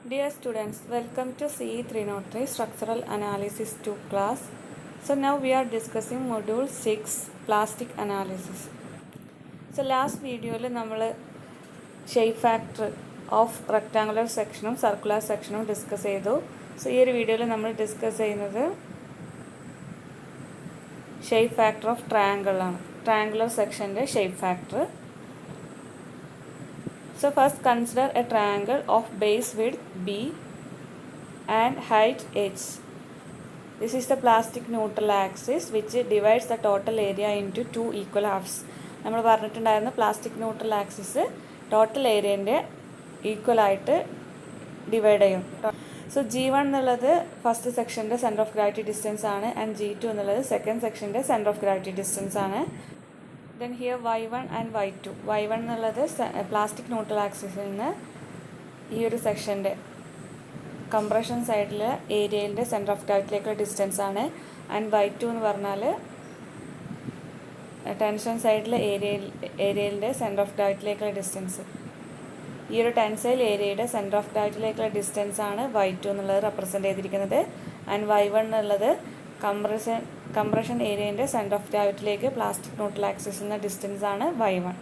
Dear students, welcome to CE 303 Structural Analysis 2 class. So now we are discussing module 6 Plastic Analysis. So last video we shape factor of rectangular section and circular section discuss cheyidu. So this video we discuss shape factor of triangular section shape factor. So first consider a triangle of base width B and height h. This is the plastic neutral axis which divides the total area into two equal halves. നമ്മൾ പറഞ്ഞിട്ടുണ്ടായിരുന്ന plastic neutral axis total ഏരിയൻ്റെ equal ആയിട്ട് divide ചെയ്യും. So G1 എന്നുള്ളത് first സെക്ഷൻ്റെ centre of gravity distance ആണ് and G2 എന്നുള്ളത് second സെക്ഷൻ്റെ സെൻറ്റർ ഓഫ് ഗ്രാവിറ്റി ഡിസ്റ്റൻസ് ആണ്. Then here y1 and y2. y1 എന്നുള്ളത് പ്ലാസ്റ്റിക് ന്യൂട്രൽ ആക്സിസിൽ നിന്ന് ഈ ഒരു സെക്ഷൻ്റെ കംപ്രഷൻ സൈഡിൽ ഏരിയയിൻ്റെ സെൻറ്റർ ഓഫ് ഗ്രാവിറ്റിയിലേക്കുള്ള ഡിസ്റ്റൻസ് ആണ്. ആൻഡ് y2 എന്ന് പറഞ്ഞാൽ ടെൻഷൻ സൈഡിൽ ഏരിയയിൻ്റെ സെൻറ്റർ ഓഫ് ഗ്രാവിറ്റിയിലേക്കുള്ള ഡിസ്റ്റൻസ്. ഈ ഒരു ടെൻസൈൽ ഏരിയയുടെ സെൻറ്റർ ഓഫ് ഗ്രാവിറ്റിയിലേക്കുള്ള ഡിസ്റ്റൻസ് ആണ് y2 എന്നുള്ളത് റെപ്രസെൻറ്റ് ചെയ്തിരിക്കുന്നത്. ആൻഡ് y1 എന്നുള്ളത് കംപ്രഷൻ ഏരിയൻ്റെ സെൻറ്റർ ഓഫ് ഗ്രാവിറ്റിയിലേക്ക് പ്ലാസ്റ്റിക് ന്യൂട്രൽ ആക്സിസിൽ നിന്ന് ഡിസ്റ്റൻസ് ആണ് y1.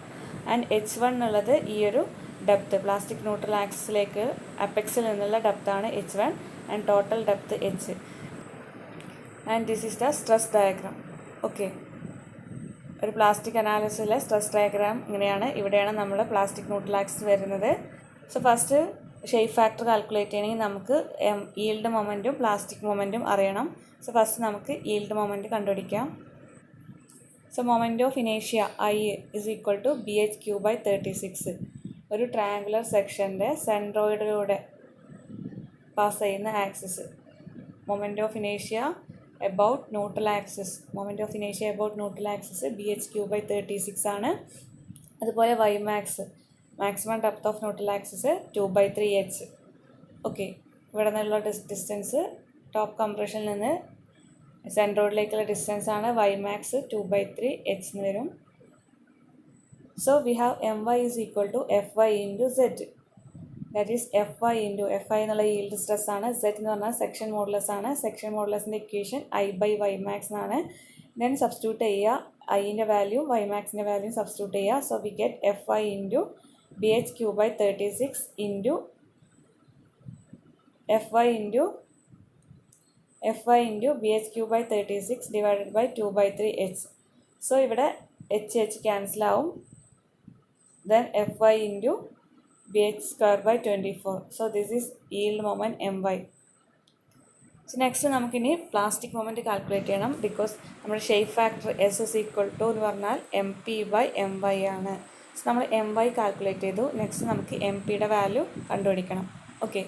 ആൻഡ് h1 എന്നുള്ളത് ഈ ഒരു ഡെപ്ത്ത് പ്ലാസ്റ്റിക് ന്യൂട്രൽ ആക്സിസിലേക്ക് അപ്പെക്സിൽ നിന്നുള്ള ഡെപ്താണ് h1 and total depth h. And this is the stress diagram. Okay, ഒരു പ്ലാസ്റ്റിക് അനാലിസിസിലെ സ്ട്രെസ് ഡയഗ്രാം ഇങ്ങനെയാണ്. ഇവിടെയാണ് നമ്മൾ പ്ലാസ്റ്റിക് ന്യൂട്രൽ ആക്സിസ് വരുന്നത്. So first shape factor calculate ചെയ്യണമെങ്കിൽ നമുക്ക് ഈൽഡ് മൊമെൻറ്റും പ്ലാസ്റ്റിക് മൊമെൻറ്റും അറിയണം. സോ ഫസ്റ്റ് നമുക്ക് ഈൽഡ് മൊമെൻറ്റ് കണ്ടുപിടിക്കാം. സോ മൊമെൻറ്റ് ഓഫ് ഇനേഷ്യ I is equal to BH3/36. ഒരു ട്രയാങ്കുലർ സെക്ഷൻ്റെ സെൻട്രോയിഡിലൂടെ പാസ് ചെയ്യുന്ന ആക്സിസ്. മൊമെൻറ്റ് ഓഫ് ഇനേഷ്യ about neutral axis. Moment of inertia about neutral axis BH3/36 ആണ്. അതുപോലെ Ymax maximum depth of neutral axis 2/3h. Okay, ഇവിടെ നിന്നുള്ള ഡിസ്റ്റൻസ് ടോപ്പ് കംപ്രഷനിൽ നിന്ന് സെൻട്രോയിഡിലേക്കുള്ള ഡിസ്റ്റൻസ് ആണ്. Ymax 2/3h എന്ന് വരും. So we have My is equal to Fy into Z. That is Fy എന്നുള്ള yield stress ആണ്. Z എന്ന് പറഞ്ഞാൽ സെക്ഷൻ മോഡുലസ് ആണ്. സെക്ഷൻ മോഡുലസിൻ്റെ ഇക്വേഷൻ I/Ymax എന്നാണ്. ദെൻ സബ്സ്റ്റിറ്റ്യൂട്ട് ചെയ്യുക, ഐൻ്റെ വാല്യൂ Ymaxൻ്റെ വാല്യൂ സബ്സ്റ്റിറ്റ്യൂട്ട് ചെയ്യുക. So we get Fy into BH3/36 into Fy into BH3/36 divided by 2/3h. So ഇവിടെ h cancel ആവും. Then Fy into BH²/24. So this is yield moment My. So next നമുക്കിനി plastic moment calculate ചെയ്യണം. Because നമ്മുടെ shape factor S is equal to എന്ന് പറഞ്ഞാൽ MP/My ആണ്. So നമ്മൾ My calculate ചെയ്തു. നെക്സ്റ്റ് നമുക്ക് MPയുടെ വാല്യൂ കണ്ടുപിടിക്കണം. Okay,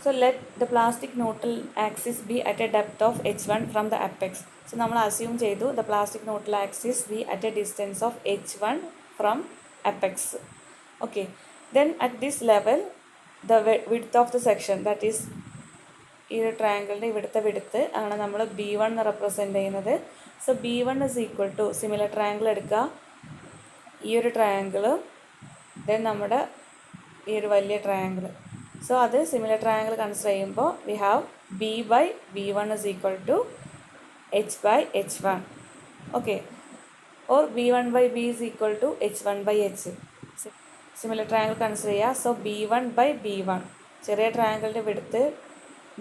so let the plastic neutral axis be at A depth of h1 from the apex. So നമ്മൾ അസ്യൂം ചെയ്തു the plastic neutral axis be at a distance of h1 from apex. Okay, then at this level the width of the section, that is ഈ ഒരു ട്രയാങ്കിളിൻ്റെ ഇവിടുത്തെ width ആണ് നമ്മൾ B1 എന്ന് represent ചെയ്യുന്നത്. So B1 is equal to similar triangle എടുക്കുക, ഈ ഒരു ട്രയാങ്കിള്, ദെൻ നമ്മുടെ ഈ ഒരു വലിയ ട്രയാങ്കിൾ. സോ അത് സിമിലർ ട്രയാങ്കിൾ കൺസിഡർ ചെയ്യുമ്പോൾ we have B/B1 is equal to H/H1. Okay, or B1/B is equal to H1/H. Similar triangle consider ചെയ്യുക. സോ B1/B1 ചെറിയ ട്രയാങ്കിളിൻ്റെ വിഡ്ത്ത്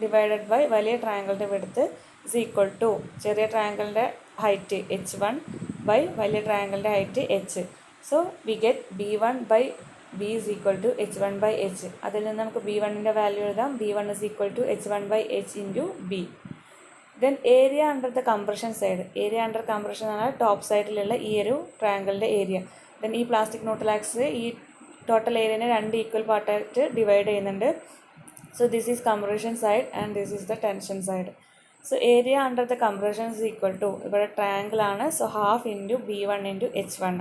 ഡിവൈഡഡ് ബൈ വലിയ ട്രയാങ്കിളിൻ്റെ വിഡ്ത്ത് ഇസ് ഈക്വൽ ടു ചെറിയ ട്രയാങ്കിളിൻ്റെ height H1 by വലിയ ട്രയാങ്കിളിൻ്റെ height H. So we get B1/B is equal to H1/H. അതിൽ നിന്ന് നമുക്ക് B1ൻ്റെ വാല്യൂ എഴുതാം. B1 is equal to H1/H into B. Then area under the compression side. Area under compression എന്ന് പറഞ്ഞാൽ ടോപ്പ് സൈഡിലുള്ള ഈ ഒരു ട്രയാങ്കിളിൻ്റെ ഏരിയ. ദെൻ ഈ പ്ലാസ്റ്റിക് ന്യൂട്രൽ ആക്സിസ് ഈ ടോട്ടൽ ഏരിയനെ രണ്ട് ഈക്വൽ പാർട്ടായിട്ട് ഡിവൈഡ് ചെയ്യുന്നുണ്ട്. So this is compression side and this is the tension side. So area under the compression is equal to, ഇവിടെ ട്രയാങ്കിൾ ആണ്. So half into B1 into H1.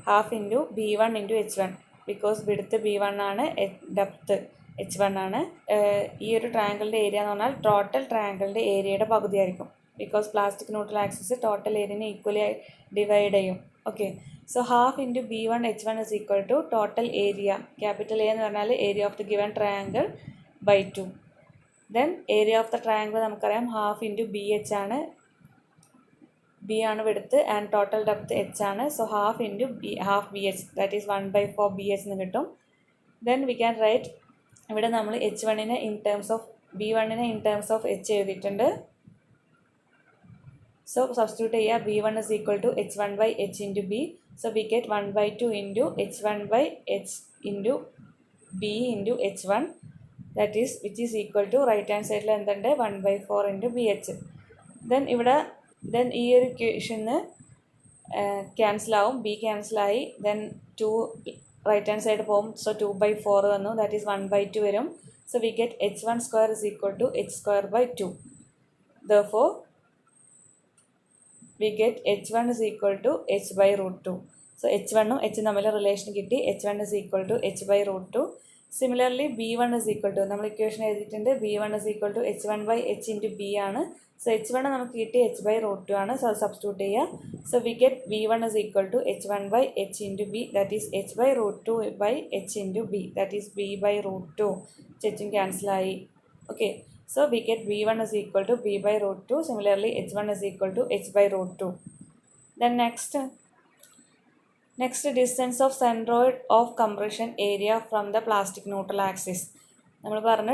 Half into B1 into H1 because width B1 ആണ്, depth H1 ആണ്. ഈ ഒരു ട്രയാങ്കിളിൻ്റെ area എന്ന് പറഞ്ഞാൽ total ട്രയാങ്കിളിൻ്റെ ഏരിയയുടെ പകുതിയായിരിക്കും. Because plastic neutral axis total ഏരിയനെ ഈക്വലി ഡിവൈഡ് ചെയ്യും. Okay, so half into B1 H1 is equal to total area, capital A എന്ന് പറഞ്ഞാൽ area of the given triangle by 2. Then area of the triangle നമുക്കറിയാം half into BH ആണ്, B ആണ് width and total depth H ആണ്. So half into half BH that is 1/4 BH എന്ന് കിട്ടും. Then we can right, ഇവിടെ നമ്മൾ H1നെ in terms of B1നെ ഇൻ ടേംസ് ഓഫ് H എഴുതിയിട്ടുണ്ട്. സോ സബ്സ്റ്റിറ്റ്യൂട്ട് ചെയ്യുക, B1 is equal to H1/H into B. So we get 1/2 into H1/H into B into H1, that is which is equal to right hand side എന്തുണ്ട് 1/4 into BH. Then ഇവിടെ ഈ ഒരു ഇക്വേഷന് cancel ആവും, B ക്യാൻസലായി, then 2 right hand side പോകും. So 2/4 വന്നു, that is 1/2 വരും. So we get H1 square is equal to H square by 2. Therefore we get H1 is equal to H by root 2. So H1ഉം H തമ്മിൽ relation കിട്ടി, H1 is equal to H by root 2. Similarly B1 is equal to, നമ്മൾ equation എഴുതിയിട്ടുണ്ട്, B1 is equal to H1/H into B ആണ്. So H1 നമുക്ക് കിട്ടി H by root 2 ആണ്. So substitute ചെയ്യുക. So we get B1 is equal to H1/H into B, that is H by root 2 by H into B, that is B by root 2. H ക്യാൻസലായി. Okay, so we get B1 is equal to B by root 2. Similarly, H1 is equal to H by root 2. Then next distance of centroid of compression area from the plastic neutral axis. നമ്മൾ പറഞ്ഞ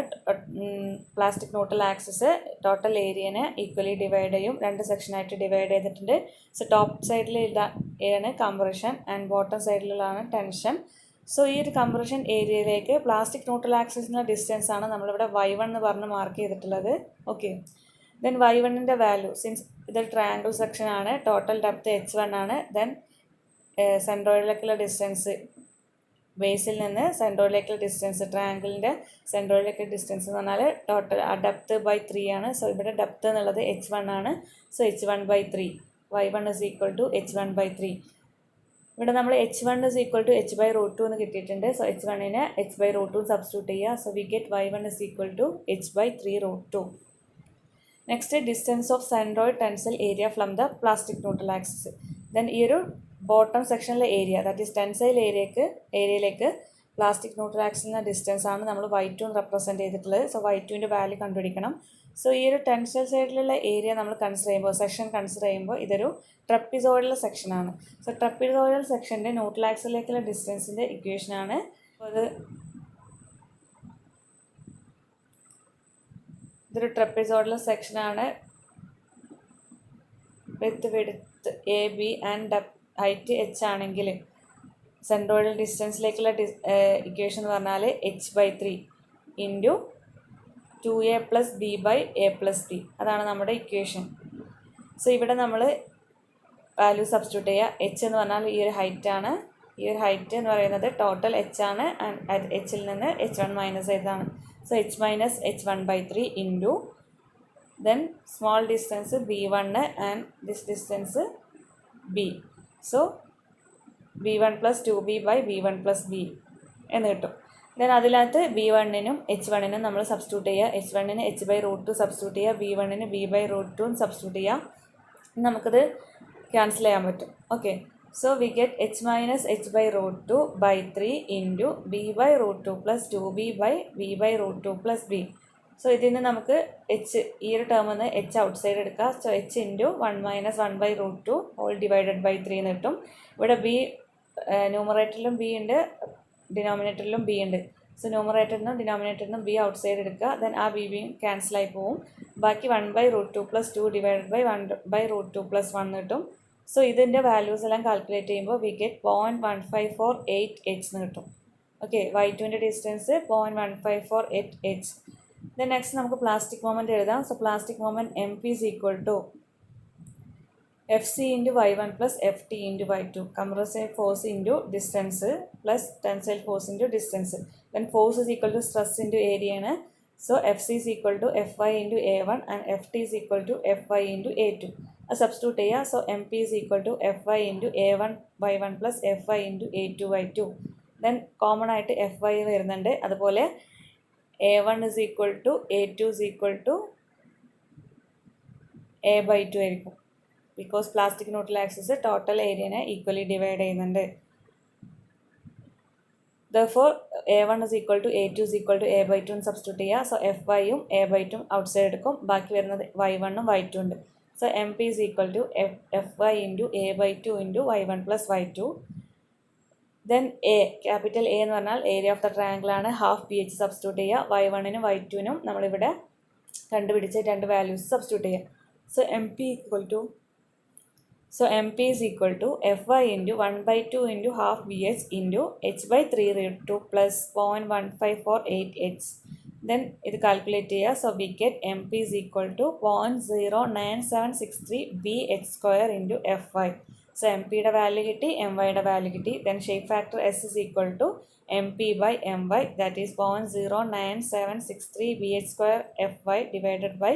plastic neutral axis total ഏരിയനെ equally divide ചെയ്യും, 2 സെക്ഷനായിട്ട് divide ചെയ്തിട്ടുണ്ട്. So top സൈഡിൽ ആണ് compression and bottom സൈഡിലാണ് tension. So ഈ ഒരു കംപ്രഷൻ ഏരിയയിലേക്ക് പ്ലാസ്റ്റിക് ന്യൂട്രൽ ആക്സിസിൻ്റെ ഡിസ്റ്റൻസ് ആണ് നമ്മളിവിടെ y1 എന്ന് പറഞ്ഞ് മാർക്ക് ചെയ്തിട്ടുള്ളത്. ഓക്കെ, ദെൻ y1ൻ്റെ വാല്യൂ, സിൻസ് ഇതൊരു ട്രയാങ്കിൾ സെക്ഷൻ ആണ്, ടോട്ടൽ ഡെപ്ത് H1 ആണ്. ദെൻ സെൻട്രോയിഡിലേക്കുള്ള ഡിസ്റ്റൻസ്, ബേസിൽ നിന്ന് സെൻട്രോയിഡിലേക്കുള്ള ഡിസ്റ്റൻസ്, ട്രയാങ്കിളിൻ്റെ സെൻട്രോയിഡിലേക്കുള്ള ഡിസ്റ്റൻസ് എന്ന് പറഞ്ഞാൽ ടോട്ടൽ ഡെപ്ത് ബൈ 3 ആണ്. സോ ഇവിടെ ഡെപ്ത് എന്നുള്ളത് H1 ആണ്. So H1/3, y1 is equal to H1/3. ഇവിടെ നമ്മൾ H1 is equal to H by root 2 എന്ന് കിട്ടിയിട്ടുണ്ട്. സോ H1നെ H by root 2 സബ്സ്റ്റിറ്റ്യൂട്ട് ചെയ്യുക. So we get y1 is equal to H/3 root 2. Next distance of centroid tensile area from the plastic neutral axis. Then ഈ ഒരു bottom സെക്ഷനിലെ area, that is tensile ഏരിയയിലേക്ക് plastic neutral ആക്സിസിൻ്റെ distance ആണ് നമ്മൾ y2 represent ചെയ്തിട്ടുള്ളത്. So y2ൻ്റെ value കണ്ടുപിടിക്കണം. സോ ഈ ഒരു ടെൻസൈൽ സൈഡിലുള്ള ഏരിയ നമ്മൾ കൺസിഡർ ചെയ്യുമ്പോൾ, സെക്ഷൻ കൺസിഡർ ചെയ്യുമ്പോൾ ഇതൊരു ട്രപ്പിസോയിഡൽ സെക്ഷനാണ്. സോ ട്രപ്പിസോയിഡൽ സെക്ഷൻ്റെ ന്യൂട്രൽ ആക്സിസിലേക്കുള്ള ഡിസ്റ്റൻസിൻ്റെ ഇക്വേഷനാണ് ഇതൊരു ട്രപ്പിസോയിഡൽ സെക്ഷനാണ് വിത്ത് AB ആൻഡ് ഹൈറ്റ് H ആണെങ്കിൽ സെൻട്രോയിഡൽ ഡിസ്റ്റൻസിലേക്കുള്ള ഇക്വേഷൻ എന്ന് പറഞ്ഞാൽ H/3 into 2a + b by a + b, അതാണ് നമ്മുടെ ഇക്വേഷൻ. സോ ഇവിടെ നമ്മൾ വാല്യൂ സബ്സ്റ്റിറ്റ്യൂട്ട് ചെയ്യുക. H എന്ന് പറഞ്ഞാൽ ഈ ഒരു ഹൈറ്റ് ആണ്, ഈ ഒരു ഹൈറ്റ് എന്ന് പറയുന്നത് ടോട്ടൽ H ആണ്, ആൻഡ് Hൽ നിന്ന് H1 മൈനസ് ചെയ്തതാണ്. So H - H1/3 into then small distance B1 and this distance B. So B1 + 2b by B1 + b എന്ന് കിട്ടും. ദെൻ അതിനകത്ത് B1നും H1നും നമ്മൾ സബ്സ്റ്റിറ്റ്യൂട്ട് ചെയ്യുക. H1ന് H by root 2 സബ്സ്റ്റിറ്റ്യൂട്ട് ചെയ്യുക, B1ന് B by root 2 സബ്സ്റ്റിറ്റ്യൂട്ട് ചെയ്യുക. നമുക്കത് ക്യാൻസൽ ചെയ്യാൻ പറ്റും. Okay, so we get H - H by root 2 by 3 into B by root 2 + 2b by B by root 2 + b. So ഇതിൽ നിന്ന് നമുക്ക് H, ഈ ഒരു ടേമിൽ നിന്ന് H ഔട്ട് സൈഡ് എടുക്കുക. So H into 1 - 1/√2 whole divided by 3 എന്ന് കിട്ടും. ഇവിടെ B ന്യൂമറേറ്ററിലും B ഉണ്ട്, ഡിനോമിനേറ്ററിലും B ഉണ്ട്. സോ ന്യൂമറേറ്ററിനും ഡിനോമിനേറ്ററിനും B ഔട്ട് സൈഡ് എടുക്കുക. ദെൻ ആ B ക്യാൻസലായി പോവും. ബാക്കി 1/√2 + 2 ഡിവൈഡഡ് ബൈ 1/√2 + 1 കിട്ടും. സോ ഇതിൻ്റെ വാല്യൂസ് എല്ലാം കാൽക്കുലേറ്റ് ചെയ്യുമ്പോൾ വി ഗെറ്റ് 0.1548 H എന്ന് കിട്ടും. ഓക്കെ, y2ൻ്റെ ഡിസ്റ്റൻസ് 0.1548 H. ദെൻ നെക്സ്റ്റ് നമുക്ക് പ്ലാസ്റ്റിക് മൊമെൻറ്റ് എഴുതാം. So plastic moment MP is equal to FC into y1 plus FT into y2. Compressive force into distance plus tensile force into distance. Then force is equal to stress into area. So FC is equal to Fy into A1 and FT is equal to Fy into A2. Substitute here. So MP is equal to Fy into A1 y1 plus Fy into A2 y2. Then common ആയിട്ട് Fy വരുന്നുണ്ട്. അതുപോലെ A1 is equal to A2 is equal to A by 2 ആയിരിക്കും. Because plastic neutral axis total ഏരിയനെ equally divide ചെയ്യുന്നുണ്ട്. Therefore, A1 is equal to A2 is equal to A/2 എന്ന് substitute ചെയ്യുക. So FYയും A/2 out side എടുക്കും. ബാക്കി വരുന്നത് Y1ഉം Y2 ഉണ്ട്. So MP is equal to FY into A/2 into Y1 plus Y2. Then capital A എന്ന് പറഞ്ഞാൽ area of the triangle ആണ്. Half BH substitute ചെയ്യുക. Y1നും Y2നും നമ്മളിവിടെ കണ്ടുപിടിച്ച രണ്ട് വാല്യൂസ് സബ്സ്റ്റിറ്റ്യൂട്ട് ചെയ്യുക. So MP is equal to Fy into 1/2 into half BH into h/3 root 2 plus 0.1548h. Then ഇത് calculate ചെയ്യുക. So we get MP is equal to 0.09763 BH square into Fy. So MPയുടെ value കിട്ടി, MYയുടെ value കിട്ടി. Then shape factor S is equal to MP by MY, that is 0.09763 BH square Fy divided by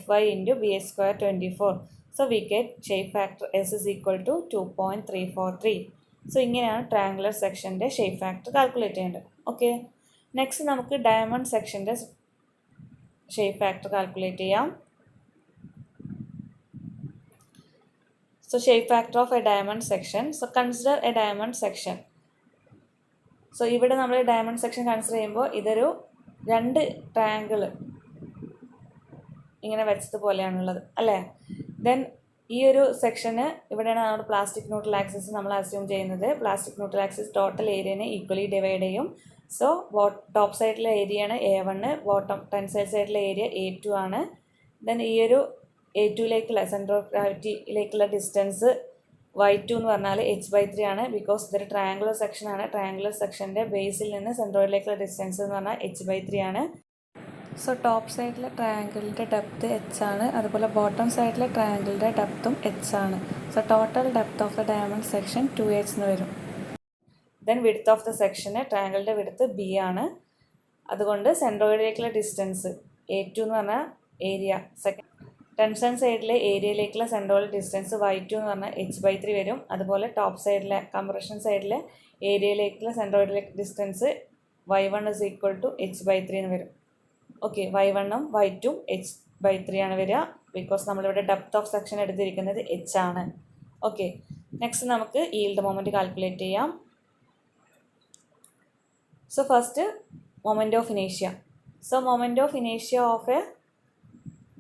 Fy into BH square 24. So we get shape factor S is equal to 2.343. So ഇങ്ങനെയാണ് triangular സെക്ഷൻ്റെ shape factor calculate ചെയ്യേണ്ടത്. Okay, next നമുക്ക് diamond സെക്ഷൻ്റെ shape factor calculate ചെയ്യാം. So shape factor of A diamond section. So consider A diamond section. So ഇവിടെ നമ്മൾ diamond section consider ചെയ്യുമ്പോൾ ഇതൊരു രണ്ട് triangle ഇങ്ങനെ വെച്ചതുപോലെയാണുള്ളത് അല്ലേ. ദെൻ ഈ ഒരു സെക്ഷന് ഇവിടെയാണ് നമ്മുടെ പ്ലാസ്റ്റിക് ന്യൂട്രൽ ആക്സിസ് നമ്മൾ അസ്യൂം ചെയ്യുന്നത്. പ്ലാസ്റ്റിക് ന്യൂട്രൽ ആക്സിസ് ടോട്ടൽ ഏരിയനെ ഈക്വലി ഡിവൈഡ് ചെയ്യും. സോ ടോപ്പ് സൈഡിലെ ഏരിയയാണ് A1, ബോട്ടം ടെൻസൈൽ സൈഡിലെ ഏരിയ A2 ആണ്. ദെൻ ഈ ഒരു A2ലേക്കുള്ള സെൻറ്റർ ഓഫ് ഗ്രാവിറ്റിയിലേക്കുള്ള ഡിസ്റ്റൻസ് Y2 എന്ന് പറഞ്ഞാൽ h/3 ആണ്. ബിക്കോസ് ഇതൊരു ട്രയാങ്കുലർ സെക്ഷനാണ്. ട്രയാങ്കുലർ സെക്ഷൻ്റെ ബേസിൽ നിന്ന് സെൻട്രോയിലേക്കുള്ള ഡിസ്റ്റൻസ് എന്ന് പറഞ്ഞാൽ h/3 ആണ്. സോ ടോപ്പ് സൈഡിലെ ട്രയാങ്കിളിൻ്റെ ഡെപ്ത് h ആണ്. അതുപോലെ ബോട്ടം സൈഡിലെ ട്രയാങ്കിളിൻ്റെ ഡെപ്തും h ആണ്. So total depth of the diamond section 2h എന്ന് വരും. ദെൻ വിഡ്ത്ത് ഓഫ് ദ സെക്ഷന് ട്രയാങ്കിളിൻ്റെ വിഡ്ത്ത് B ആണ്. അതുകൊണ്ട് സെൻട്രോയിഡിലേക്കുള്ള ഡിസ്റ്റൻസ് A2 എന്ന് പറഞ്ഞാൽ ഏരിയ, സെക്കൻഡ് ടെൻഷൻ സൈഡിലെ ഏരിയയിലേക്കുള്ള സെൻട്രോയിഡ് ഡിസ്റ്റൻസ് Y2 എന്ന് പറഞ്ഞാൽ h/3 വരും. അതുപോലെ ടോപ്പ് സൈഡിലെ കംപ്രഷൻ സൈഡിലെ ഏരിയയിലേക്കുള്ള സെൻട്രോയിഡിലേക്ക് distance Y1 is equal to h/3 എന്ന് വരും. ഓക്കെ, Y1ഉം Y2ഉം h/3 ആണ് വരിക. ബിക്കോസ് നമ്മളിവിടെ ഡെപ്ത് ഓഫ് സെക്ഷൻ എടുത്തിരിക്കുന്നത് h ആണ്. ഓക്കെ, നെക്സ്റ്റ് നമുക്ക് ഈൽഡ് മൊമെൻറ്റ് കാൽക്കുലേറ്റ് ചെയ്യാം. So first moment of ഇനേഷ്യ. So moment of ഇനേഷ്യ ഓഫ് എ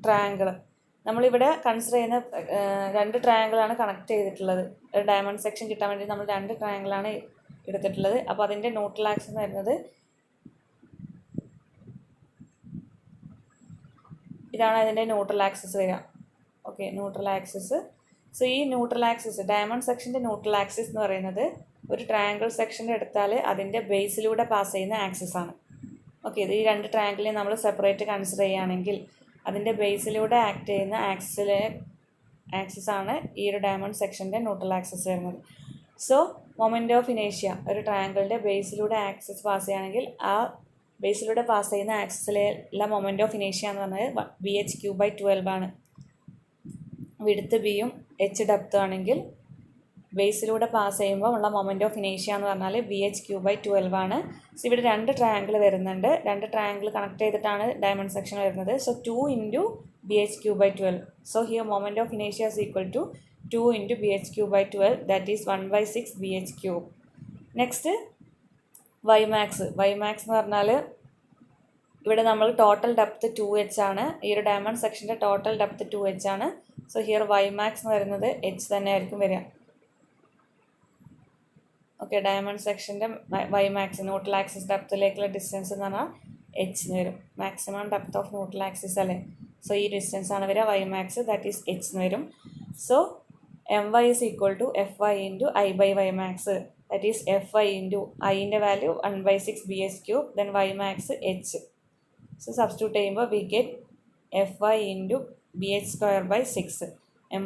ട്രയാങ്കിൾ. നമ്മളിവിടെ കൺസിഡർ ചെയ്യുന്ന രണ്ട് ട്രയാങ്കിളാണ് കണക്ട് ചെയ്തിട്ടുള്ളത്. ഒരു ഡയമണ്ട് സെക്ഷൻ കിട്ടാൻ വേണ്ടി നമ്മൾ രണ്ട് ട്രയാങ്കിളാണ് എടുത്തിട്ടുള്ളത്. അപ്പോൾ അതിൻ്റെ ന്യൂട്രൽ ആക്സിസ് എന്ന് വരുന്നത് ഇതാണ്. അതിൻ്റെ ന്യൂട്രൽ ആക്സിസ് വരിക. Okay, neutral axis. സോ ഈ ന്യൂട്രൽ ആക്സിസ്, ഡയമണ്ട് സെക്ഷൻ്റെ ന്യൂട്രൽ ആക്സിസ് എന്ന് പറയുന്നത് ഒരു ട്രയാങ്കിൾ സെക്ഷൻ്റെ എടുത്താൽ അതിൻ്റെ ബേസിലൂടെ പാസ് ചെയ്യുന്ന ആക്സിസ് ആണ്. ഓക്കെ, ഇത് ഈ രണ്ട് ട്രയാങ്കിളിനെ നമ്മൾ സെപ്പറേറ്റ് കൺസിഡർ ചെയ്യുകയാണെങ്കിൽ അതിൻ്റെ ബേസിലൂടെ ആക്ട് ചെയ്യുന്ന ആക്സിസ് ആണ് ഈ ഒരു ഡയമണ്ട് സെക്ഷൻ്റെ ന്യൂട്രൽ ആക്സിസ് വരുന്നത്. സോ മൊമെൻറ്റ് ഓഫ് ഇനേഷ്യ ഒരു ട്രയാങ്കിളിൻ്റെ ബേസിലൂടെ ആക്സിസ് പാസ് ചെയ്യുകയാണെങ്കിൽ ആ ബേസിലൂടെ പാസ് ചെയ്യുന്ന ആക്സിസിലുള്ള മൊമെൻറ്റ് ഓഫ് ഇനേഷ്യ എന്ന് പറഞ്ഞാൽ BH3/12 ആണ്. വിഡ്ത്ത് ബിയും h ഡെപ്തും ആണെങ്കിൽ ബേസിലൂടെ പാസ് ചെയ്യുമ്പോൾ ഉള്ള മൊമെൻറ്റ് ഓഫ് ഇനേഷ്യ എന്ന് പറഞ്ഞാൽ BH3/12 ആണ്. സോ ഇവിടെ രണ്ട് ട്രയാങ്കിൾ വരുന്നുണ്ട്. രണ്ട് ട്രയാങ്കിൾ കണക്ട് ചെയ്തിട്ടാണ് ഡയമണ്ട് സെക്ഷൻ വരുന്നത്. So 2 into BH3/12. So here moment of ഇനേഷ്യ is equal to 2 into BH3/12, that is 1/6 BH3. Next Ymax എന്ന് പറഞ്ഞാൽ ഇവിടെ നമ്മൾ ടോട്ടൽ ഡെപ്ത് 2h ആണ്. ഈ ഒരു ഡയമണ്ട് സെക്ഷൻ്റെ ടോട്ടൽ ഡെപ്ത് 2h ആണ്. സോ ഹിയർ Ymax എന്ന് വരുന്നത് h തന്നെ ആയിരിക്കും വരിക. ഓക്കെ, ഡയമണ്ട് സെക്ഷൻ്റെ Ymax ന്യൂട്രൽ ആക്സിസ് ഡെപ്തിലേക്കുള്ള ഡിസ്റ്റൻസ് എന്ന് പറഞ്ഞാൽ h എന്ന് വരും. Maximum depth of neutral axis അല്ലേ. സോ ഈ ഡിസ്റ്റൻസ് ആണ് വരിക Ymax, ദാറ്റ് ഈസ് h എന്ന് വരും. So My is equal to Fy into I/Ymax, that is Fy into iൻ്റെ value 1/6 BH3, then Ymax h. So substitute ചെയ്യുമ്പോൾ we get Fy into BH square by 6.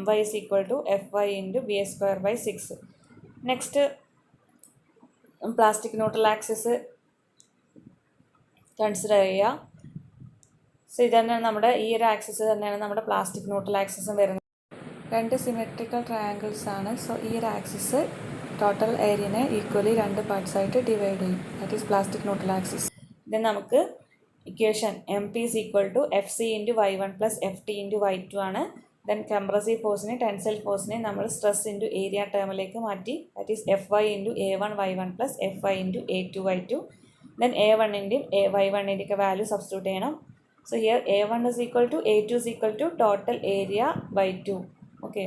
My is equal to Fy into BH square by 6. Next plastic neutral axis consider ചെയ്യുക. So ഇത് തന്നെയാണ് നമ്മുടെ ഈ ഒരു axis തന്നെയാണ് നമ്മുടെ പ്ലാസ്റ്റിക് ന്യൂട്രൽ ആക്സിസും വരുന്നത്. രണ്ട് സിമെട്രിക്കൽ ട്രയാങ്കിൾസ് ആണ്. സോ ഈ ഒരു ആക്സിസ് ടോട്ടൽ ഏരിയനെ ഈക്വലി രണ്ട് പാർട്സ് ആയിട്ട് ഡിവൈഡ് ചെയ്യും. That is plastic neutral axis. Then നമുക്ക് equation MP is equal to FC into Y1 plus FT into Y2 ആണ്. ദെൻ കംപ്രസീവ് ഫോഴ്സിനെ ടെൻസൈൽ ഫോഴ്സിനെ നമ്മൾ സ്ട്രെസ് ഇൻറ്റു ഏരിയ ടേമിലേക്ക് മാറ്റി. That is FY into A1Y1 plus FY into A2Y2. Then A1ൻ്റെയും Y1ൻ്റെയൊക്കെ value substitute ചെയ്യണം. So here A1 is equal to A2 is equal to total area by 2. Okay,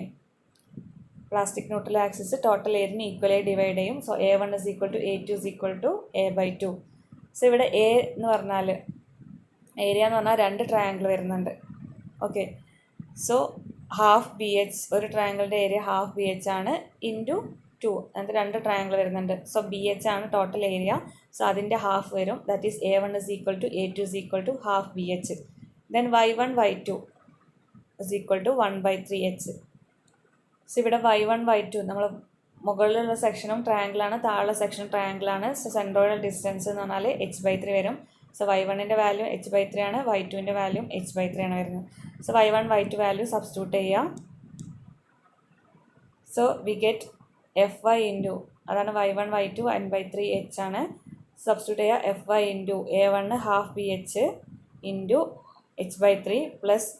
plastic neutral axis total ഏരിയനെ ഈക്വലായി divide ചെയ്യും. So A1 is equal to A2 is equal to A/2. So ഇവിടെ A എന്ന് പറഞ്ഞാൽ area എന്ന് പറഞ്ഞാൽ 2 triangle വരുന്നുണ്ട്. Okay, so half BH, ഒരു ട്രയാങ്കിളിൻ്റെ ഏരിയ ഹാഫ് BH ആണ് ഇൻറ്റു 2, അങ്ങനത്തെ 2 ട്രയാങ്കിൾ വരുന്നുണ്ട്. സോ BH ആണ് ടോട്ടൽ ഏരിയ. സോ അതിൻ്റെ ഹാഫ് വരും. That is A1 is equal to A2 is equal to half BH. Then Y1 Y2 is equal to 1/3H. So ഇവിടെ Y1 Y2 നമ്മൾ മുകളിലുള്ള സെക്ഷനും ട്രയാങ്കിളാണ്, താഴെ സെക്ഷനും ട്രയാങ്കിളാണ്. സോ സെൻട്രോയിഡൽ ഡിസ്റ്റൻസ് എന്ന് പറഞ്ഞാൽ H/3 വരും. സോ Y1ൻ്റെ വാല്യൂ H/3 ആണ്, Y2ൻ്റെ വാല്യൂ H/3 ആണ് വരുന്നത്. So Y1 Y2 value substitute ചെയ്യുക. So we get FY into, അതാണ് Y1 Y2 1/3H ആണ്. സബ്സ്റ്റിറ്റ്യൂട്ട് ചെയ്യുക. FY into A1 half BH into H/3 plus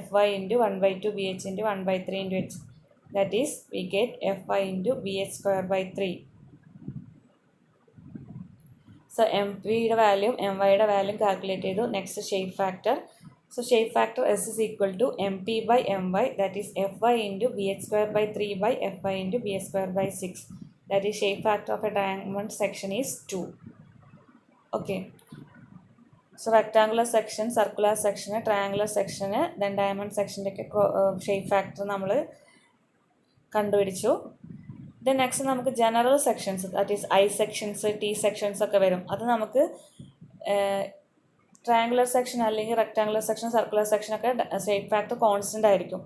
FY into 1/2 BH into 1/3 into H. That is we get FY into BH²/3. So MPയുടെ വാല്യൂം MYയുടെ വാല്യൂം calculate ചെയ്തു. Next shape factor. So shape factor S is equal to MP/MY, that is FY into BH²/3 by FY into BH²/6. That is shape factor of a diamond section is 2. Okay. So rectangular section, circular section, triangular section, then diamond section shape factor നമ്മൾ കണ്ടുപിടിച്ചു. Then next നമുക്ക് general sections, that is I sections, T sections ഒക്കെ വരും. അത് നമുക്ക് triangular section അല്ലെങ്കിൽ rectangular section, circular സെക്ഷനൊക്കെ shape factor constant ആയിരിക്കും.